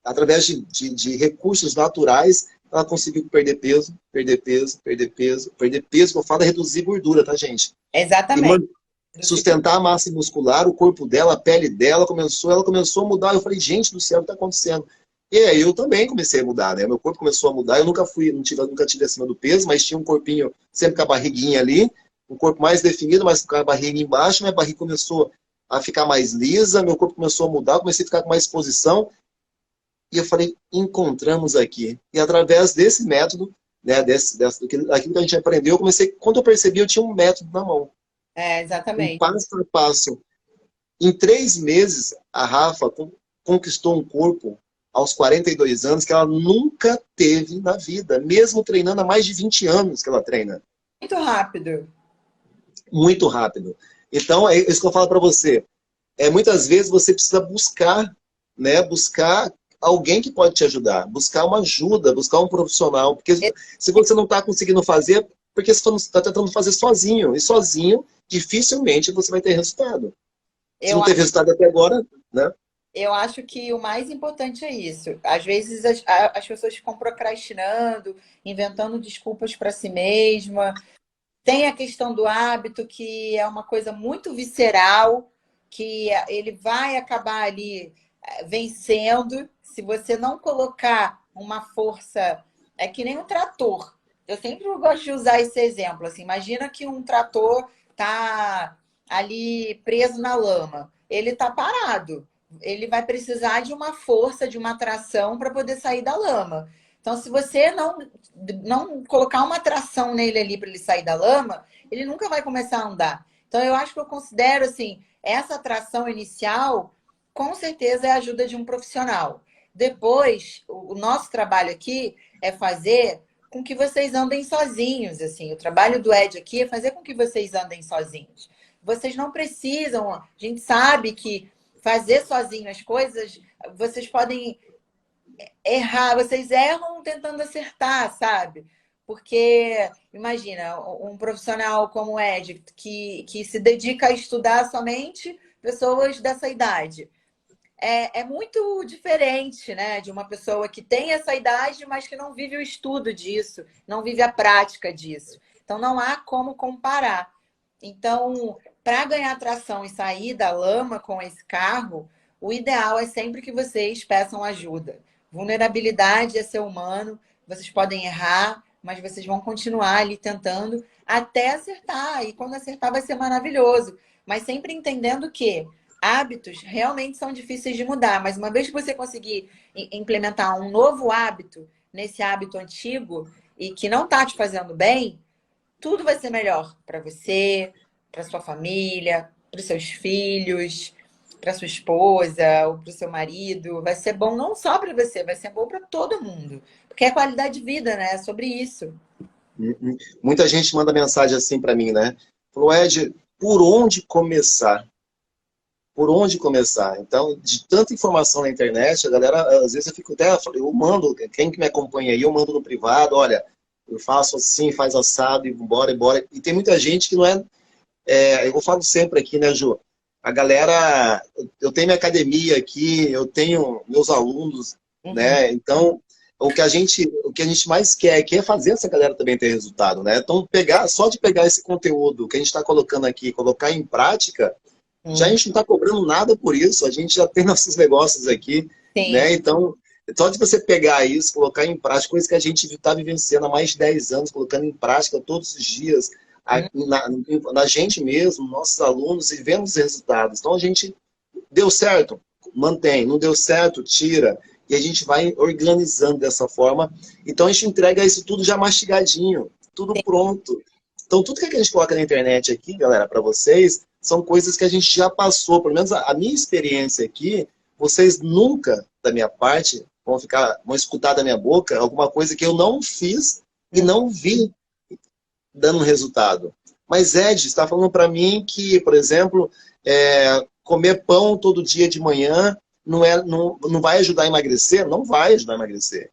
[SPEAKER 1] através de recursos naturais, ela conseguiu perder peso, perder peso, perder peso, perder peso, que eu falo é reduzir gordura, tá, gente? E
[SPEAKER 2] Exatamente.
[SPEAKER 1] sustentar a massa muscular, o corpo dela, a pele dela, ela começou a mudar. Eu falei, gente do céu, o que está acontecendo? E aí eu também comecei a mudar, né? Meu corpo começou a mudar. Eu nunca tive acima do peso, mas tinha um corpinho sempre com a barriguinha ali, um corpo mais definido, mas com a barriga embaixo. Minha barriga começou a ficar mais lisa, meu corpo começou a mudar, eu comecei a ficar com mais exposição. E eu falei, encontramos aqui. E através desse método, né, daquilo que a gente aprendeu, eu comecei, quando eu percebi, eu tinha um método na mão.
[SPEAKER 2] É,
[SPEAKER 1] Um
[SPEAKER 2] exatamente.
[SPEAKER 1] passo a passo. Em 3 meses, a Rafa conquistou um corpo aos 42 anos que ela nunca teve na vida, mesmo treinando há mais de 20 anos que ela treina.
[SPEAKER 2] Muito rápido.
[SPEAKER 1] Muito rápido. Então, é isso que eu falo para você. Muitas vezes você precisa buscar, né? Buscar alguém que pode te ajudar, buscar uma ajuda, buscar um profissional. Porque se você não está conseguindo fazer, porque você está tentando fazer sozinho. E sozinho, dificilmente você vai ter resultado. Se
[SPEAKER 2] Eu
[SPEAKER 1] não teve resultado até agora, né?
[SPEAKER 2] Eu acho que o mais importante é isso. Às vezes as pessoas ficam procrastinando, inventando desculpas para si mesma. Tem a questão do hábito, que é uma coisa muito visceral, que ele vai acabar ali vencendo. Se você não colocar uma força, é que nem um trator. Eu sempre gosto de usar esse exemplo. Assim, imagina que um trator está ali preso na lama. Ele está parado. Ele vai precisar de uma força, de uma tração para poder sair da lama. Então, se você não colocar uma tração nele ali para ele sair da lama, ele nunca vai começar a andar. Então, eu acho que eu considero assim, essa tração inicial, com certeza é a ajuda de um profissional. Depois, o nosso trabalho aqui é fazer com que vocês andem sozinhos, assim. O trabalho do Ed aqui é fazer com que vocês andem sozinhos. Vocês não precisam, a gente sabe que fazer sozinho as coisas, vocês podem errar, vocês erram tentando acertar, sabe? Porque, imagina, um profissional como o Ed, que se dedica a estudar somente pessoas dessa idade. É muito diferente, né, de uma pessoa que tem essa idade, mas que não vive o estudo disso, não vive a prática disso. Então, não há como comparar. Então, para ganhar tração e sair da lama com esse carro, o ideal é sempre que vocês peçam ajuda. Vulnerabilidade é ser humano, vocês podem errar, mas vocês vão continuar ali tentando até acertar. E quando acertar, vai ser maravilhoso. Mas sempre entendendo que hábitos realmente são difíceis de mudar, mas uma vez que você conseguir implementar um novo hábito nesse hábito antigo e que não está te fazendo bem, tudo vai ser melhor para você, para sua família, para os seus filhos, para sua esposa ou para o seu marido. Vai ser bom não só para você, vai ser bom para todo mundo. Porque é qualidade de vida, né? É sobre isso.
[SPEAKER 1] Muita gente manda mensagem assim para mim, né? Falou, Ed, por onde começar? Por onde começar? Então, de tanta informação na internet, a galera, às vezes eu fico até, eu mando, quem que me acompanha aí, eu mando no privado, olha, eu faço assim, faz assado, e bora, embora. E tem muita gente que não é, eu falo sempre aqui, né, Ju? A galera, eu tenho minha academia aqui, eu tenho meus alunos,
[SPEAKER 2] Uhum.
[SPEAKER 1] né? Então, o que a gente mais quer aqui é fazer essa galera também ter resultado, né? Então, só de pegar esse conteúdo que a gente está colocando aqui, colocar em prática, já a
[SPEAKER 2] Uhum.
[SPEAKER 1] gente não está cobrando nada por isso, a gente já tem nossos negócios aqui,
[SPEAKER 2] Sim.
[SPEAKER 1] né? Então, só de você pegar isso, colocar em prática, coisa que a gente está vivenciando há mais de 10 anos, colocando em prática todos os dias,
[SPEAKER 2] Uhum.
[SPEAKER 1] na gente mesmo, nossos alunos, e vemos os resultados. Então, a gente deu certo, mantém, não deu certo, tira. E a gente vai organizando dessa forma. Então, a gente entrega isso tudo já mastigadinho, tudo
[SPEAKER 2] Sim.
[SPEAKER 1] pronto. Então, tudo que a gente coloca na internet aqui, galera, para vocês, são coisas que a gente já passou. Pelo menos a minha experiência aqui, vocês nunca, da minha parte, vão escutar da minha boca alguma coisa que eu não fiz e
[SPEAKER 2] Uhum.
[SPEAKER 1] não vi dando um resultado. Mas Ed está falando para mim que, por exemplo, comer pão todo dia de manhã não vai ajudar a emagrecer? Não vai ajudar a emagrecer.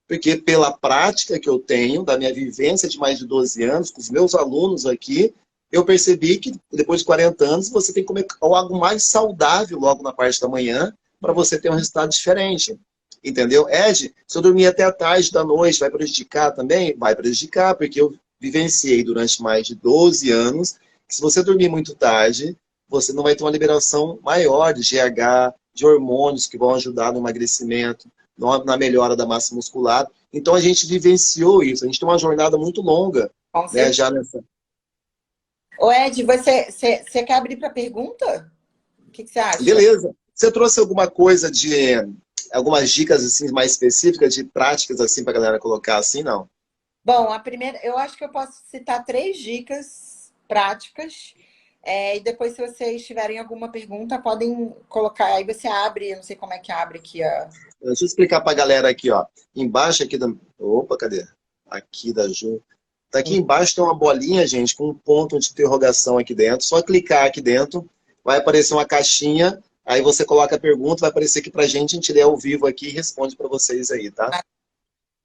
[SPEAKER 1] Porque pela prática que eu tenho, da minha vivência de mais de 12 anos, com os meus alunos aqui, eu percebi que depois de 40 anos você tem que comer algo mais saudável logo na parte da manhã para você ter um resultado diferente. Entendeu? Ed, se eu dormir até a tarde da noite, vai prejudicar também? Vai prejudicar, porque eu vivenciei durante mais de 12 anos que se você dormir muito tarde, você não vai ter uma liberação maior de GH, de hormônios que vão ajudar no emagrecimento, na melhora da massa muscular. Então a gente vivenciou isso, a gente tem uma jornada muito longa,
[SPEAKER 2] Com
[SPEAKER 1] né,
[SPEAKER 2] certeza.
[SPEAKER 1] já nessa.
[SPEAKER 2] Ô, Ed, você quer abrir para pergunta? O que você acha?
[SPEAKER 1] Beleza. Você trouxe alguma coisa de algumas dicas assim mais específicas de práticas assim para a galera colocar assim, não?
[SPEAKER 2] Bom, a primeira, eu acho que eu posso citar três dicas práticas. E depois, se vocês tiverem alguma pergunta, podem colocar. Aí você abre, eu não sei como é que abre aqui a.
[SPEAKER 1] Deixa eu explicar para a galera aqui, ó. Embaixo aqui da. Opa, cadê? Aqui da Ju. Tá aqui embaixo tem uma bolinha, gente, com um ponto de interrogação aqui dentro. Só clicar aqui dentro, vai aparecer uma caixinha. Aí você coloca a pergunta, vai aparecer aqui pra gente, a gente lê ao vivo aqui e responde para vocês aí, tá?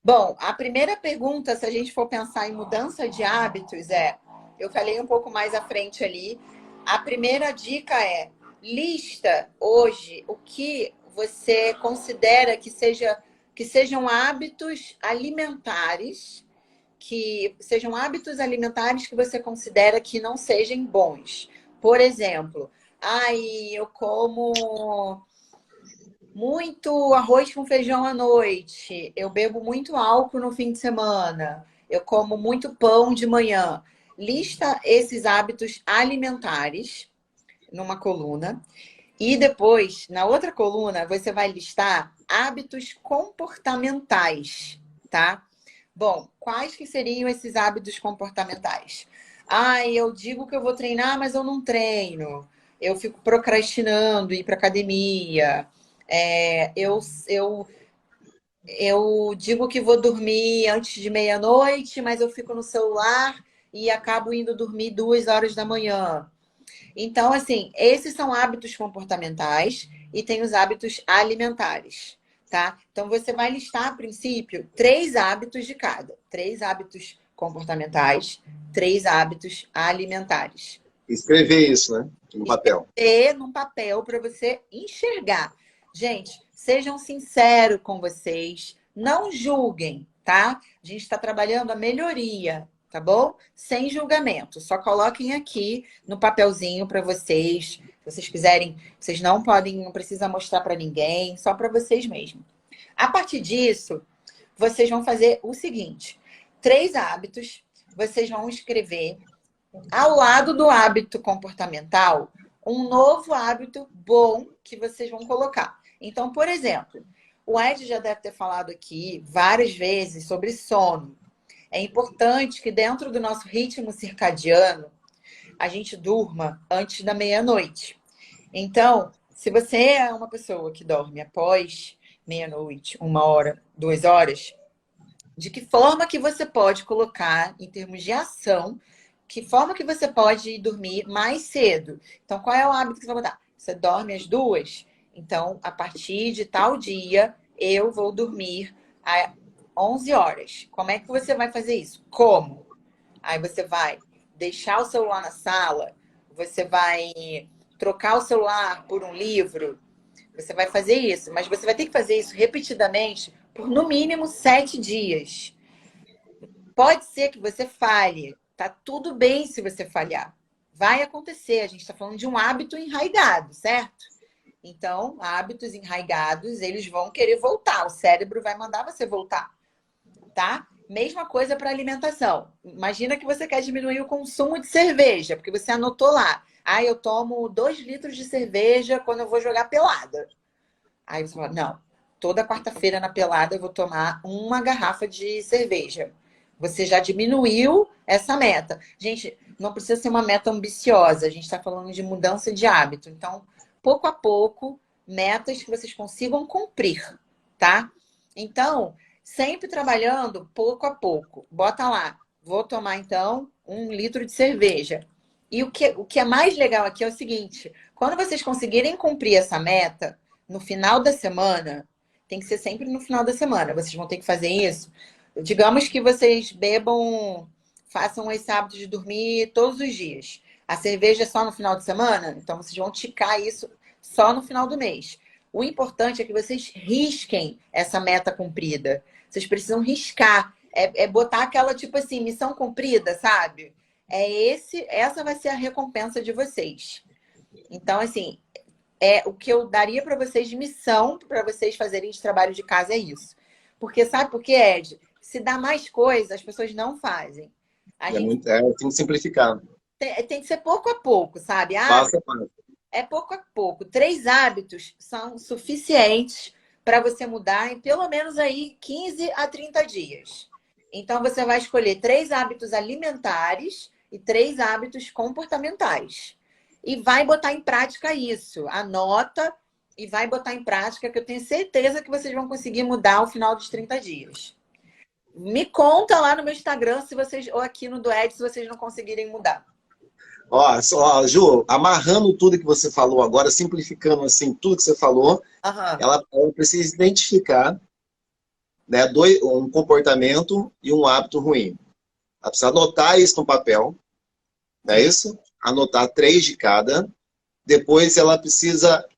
[SPEAKER 2] Bom, a primeira pergunta, se a gente for pensar em mudança de hábitos, eu falei um pouco mais à frente ali. A primeira dica é: lista hoje o que você considera que sejam hábitos alimentares, que sejam hábitos alimentares que você considera que não sejam bons. Por exemplo, eu como muito arroz com feijão à noite. Eu bebo muito álcool no fim de semana. Eu como muito pão de manhã. Lista esses hábitos alimentares numa coluna. E depois, na outra coluna, você vai listar hábitos comportamentais, tá? Bom, quais que seriam esses hábitos comportamentais? Eu digo que eu vou treinar, mas eu não treino. Eu fico procrastinando ir para academia. É, eu, eu, eu digo que vou dormir antes de meia-noite, mas eu fico no celular e acabo indo dormir 2 horas da manhã. Então, assim, esses são hábitos comportamentais e tem os hábitos alimentares, tá? Então, você vai listar, a princípio, três hábitos de cada. Três hábitos comportamentais, três hábitos alimentares.
[SPEAKER 1] Escrever isso, né? No papel.
[SPEAKER 2] Escrever num papel para você enxergar. Gente, sejam sinceros com vocês, não julguem, tá? A gente está trabalhando a melhoria, tá bom? Sem julgamento. Só coloquem aqui no papelzinho para vocês. Se vocês quiserem, vocês não podem, não precisa mostrar para ninguém, só para vocês mesmos. A partir disso, vocês vão fazer o seguinte: três hábitos, vocês vão escrever ao lado do hábito comportamental, um novo hábito bom que vocês vão colocar. Então, por exemplo, o Ed já deve ter falado aqui várias vezes sobre sono. É importante que dentro do nosso ritmo circadiano, a gente durma antes da meia-noite. Então, se você é uma pessoa que dorme após meia-noite, 1 hora, 2 horas, de que forma que você pode colocar em termos de ação, que forma que você pode ir dormir mais cedo. Então, qual é o hábito que você vai botar? Você dorme às 2? Então, a partir de tal dia, eu vou dormir 11 horas. Como é que você vai fazer isso? Como? Aí você vai deixar o celular na sala, você vai trocar o celular por um livro, você vai fazer isso, mas você vai ter que fazer isso repetidamente por no mínimo 7 dias. Pode ser que você falhe, tá tudo bem se você falhar. Vai acontecer, a gente está falando de um hábito enraizado, certo? Então, hábitos enraizados, eles vão querer voltar, o cérebro vai mandar você voltar, tá? Mesma coisa para alimentação. Imagina que você quer diminuir o consumo de cerveja, porque você anotou lá. Ah, eu tomo 2 litros de cerveja quando eu vou jogar pelada. Aí você fala, não, toda quarta-feira na pelada eu vou tomar uma garrafa de cerveja. Você já diminuiu essa meta. Gente, não precisa ser uma meta ambiciosa. A gente está falando de mudança de hábito. Então, pouco a pouco, metas que vocês consigam cumprir, tá? Então, sempre trabalhando pouco a pouco. Bota lá, vou tomar então 1 litro de cerveja. E o que é mais legal aqui é o seguinte: quando vocês conseguirem cumprir essa meta, no final da semana, tem que ser sempre no final da semana, vocês vão ter que fazer isso. Digamos que vocês bebam, façam esse hábito de dormir todos os dias. A cerveja é só no final de semana, então vocês vão ticar isso só no final do mês. O importante é que vocês risquem essa meta cumprida. Vocês precisam riscar. É botar aquela, tipo assim, missão cumprida, sabe? Essa vai ser a recompensa de vocês. Então, assim, o que eu daria para vocês de missão para vocês fazerem de trabalho de casa é isso. Porque sabe por quê, Ed? Se dá mais coisa, as pessoas não fazem.
[SPEAKER 1] Tem que simplificar.
[SPEAKER 2] Tem que ser pouco a pouco, sabe?
[SPEAKER 1] Passo a passo.
[SPEAKER 2] É pouco a pouco. 3 hábitos são suficientes para você mudar em pelo menos aí 15 a 30 dias. Então, você vai escolher 3 hábitos alimentares e 3 hábitos comportamentais. E vai botar em prática isso. Anota e vai botar em prática, que eu tenho certeza que vocês vão conseguir mudar ao final dos 30 dias. Me conta lá no meu Instagram se vocês, ou aqui no do Ed, se vocês não conseguirem mudar.
[SPEAKER 1] Ó, Ju, amarrando tudo que você falou agora, simplificando assim tudo que você falou, ela precisa identificar, né, um comportamento e um hábito ruim. Ela precisa anotar isso no papel, não é isso? Anotar 3 de cada. Depois ela precisa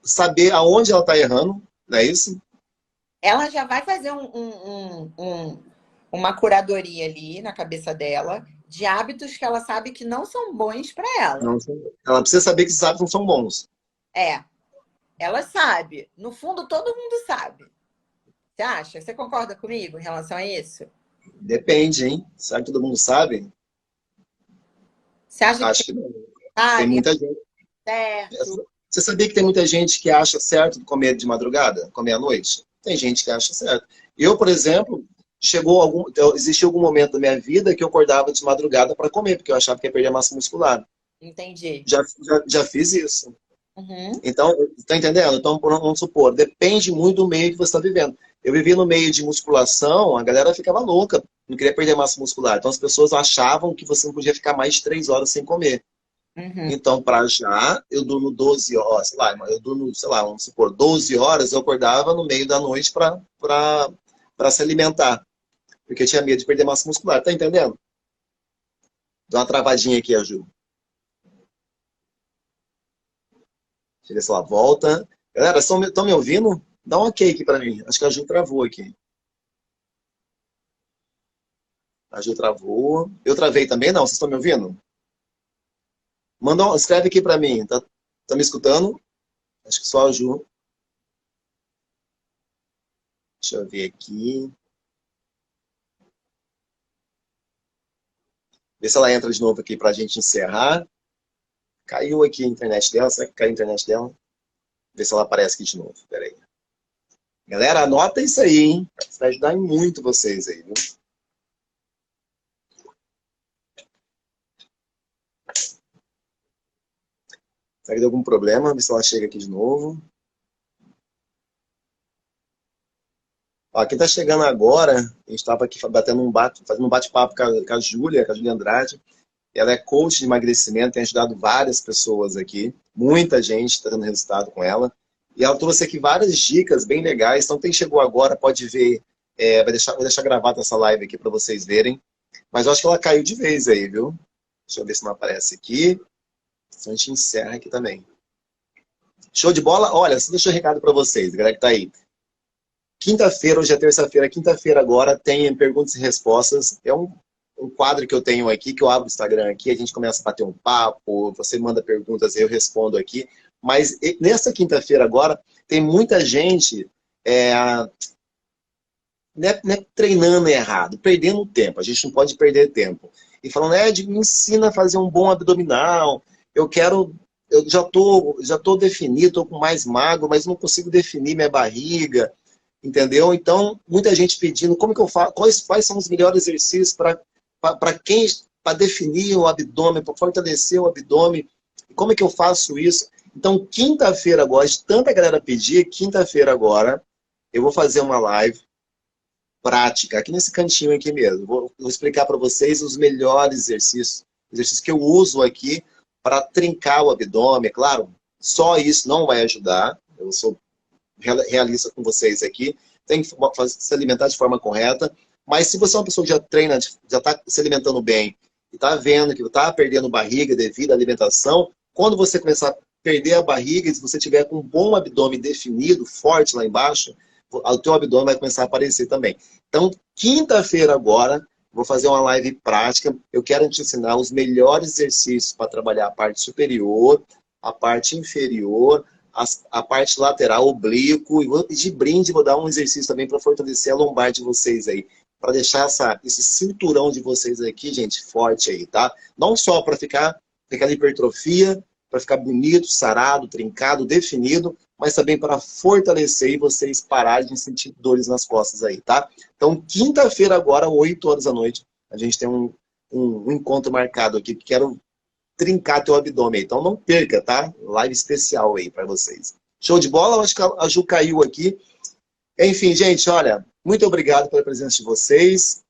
[SPEAKER 1] saber aonde ela está errando, não é isso?
[SPEAKER 2] Ela já vai fazer uma curadoria ali na cabeça dela de hábitos que ela sabe que não são bons para ela.
[SPEAKER 1] Não, ela precisa saber que esses hábitos não são bons.
[SPEAKER 2] Ela sabe. No fundo, todo mundo sabe. Você acha? Você concorda comigo em relação a isso?
[SPEAKER 1] Depende, hein? Será que todo mundo sabe?
[SPEAKER 2] Você acha
[SPEAKER 1] Acho que não.
[SPEAKER 2] sabe?
[SPEAKER 1] Tem muita gente.
[SPEAKER 2] Certo.
[SPEAKER 1] Você sabia que tem muita gente que acha certo comer de madrugada, comer à noite? Tem gente que acha certo. Eu, por exemplo, existiu algum momento da minha vida que eu acordava de madrugada para comer, porque eu achava que ia perder massa muscular.
[SPEAKER 2] Entendi.
[SPEAKER 1] Já fiz isso.
[SPEAKER 2] Uhum.
[SPEAKER 1] Então, tá entendendo? Então, vamos supor, depende muito do meio que você está vivendo. Eu vivi no meio de musculação, a galera ficava louca, não queria perder massa muscular. Então, as pessoas achavam que você não podia ficar mais de 3 horas sem comer.
[SPEAKER 2] Uhum.
[SPEAKER 1] Então, para já, eu durmo 12 horas, sei lá, vamos supor, 12 horas eu acordava no meio da noite para se alimentar. Porque eu tinha medo de perder massa muscular, tá entendendo? Dá uma travadinha aqui, a Ju. Deixa eu ver se ela volta. Galera, estão me ouvindo? Dá um ok aqui para mim. Acho que a Ju travou aqui. A Ju travou. Eu travei também? Não, vocês estão me ouvindo? Escreve aqui para mim. Tá me escutando? Acho que só a Ju. Deixa eu ver aqui. Vê se ela entra de novo aqui para a gente encerrar. Caiu aqui a internet dela. Será que caiu a internet dela? Vê se ela aparece aqui de novo. Pera aí. Galera, anota isso aí, hein? Isso vai ajudar muito vocês aí, viu? Será que deu algum problema? Vê se ela chega aqui de novo. Ó, quem tá chegando agora, a gente estava aqui fazendo um bate-papo com a Júlia Andrade. Ela é coach de emagrecimento, tem ajudado várias pessoas aqui. Muita gente está dando resultado com ela. E ela trouxe aqui várias dicas bem legais. Então, quem chegou agora pode ver Vou deixar gravada essa live aqui para vocês verem. Mas eu acho que ela caiu de vez aí, viu? Deixa eu ver se não aparece aqui. Então a gente encerra aqui também. Show de bola? Olha, só deixa um recado para vocês, galera que tá aí. Quinta-feira, hoje é terça-feira, quinta-feira agora tem perguntas e respostas. É um quadro que eu tenho aqui, que eu abro o Instagram aqui, a gente começa a bater um papo, você manda perguntas, eu respondo aqui. Mas nessa quinta-feira agora, tem muita gente né, treinando errado, perdendo tempo. A gente não pode perder tempo. E falando, Ed, me ensina a fazer um bom abdominal. Eu já tô definido, tô com mais magro, mas não consigo definir minha barriga, entendeu? Então, muita gente pedindo como que eu faço, quais são os melhores exercícios para definir o abdômen, para fortalecer o abdômen. Como é que eu faço isso? Então, quinta-feira agora, de tanta galera pedir, quinta-feira agora, eu vou fazer uma live prática, aqui nesse cantinho aqui mesmo. Vou explicar para vocês os melhores exercícios que eu uso aqui para trincar o abdômen. É claro, só isso não vai ajudar. Eu sou realista com vocês aqui. Tem que se alimentar de forma correta. Mas se você é uma pessoa que já treina, já está se alimentando bem, e está vendo que está perdendo barriga devido à alimentação, quando você começar a perder a barriga, e se você tiver com um bom abdômen definido, forte lá embaixo, o teu abdômen vai começar a aparecer também. Então, quinta-feira agora, vou fazer uma live prática. Eu quero te ensinar os melhores exercícios para trabalhar a parte superior, a parte inferior, a parte lateral, oblíquo. E de brinde, vou dar um exercício também para fortalecer a lombar de vocês aí. Para deixar esse cinturão de vocês aqui, gente, forte aí, tá? Não só para ficar hipertrofia, para ficar bonito, sarado, trincado, definido, mas também para fortalecer e vocês pararem de sentir dores nas costas aí, tá? Então, quinta-feira agora, 8 horas da noite, a gente tem um encontro marcado aqui, que quero trincar teu abdômen. Então, não perca, tá? Live especial aí para vocês. Show de bola? Eu acho que a Ju caiu aqui. Enfim, gente, olha, muito obrigado pela presença de vocês.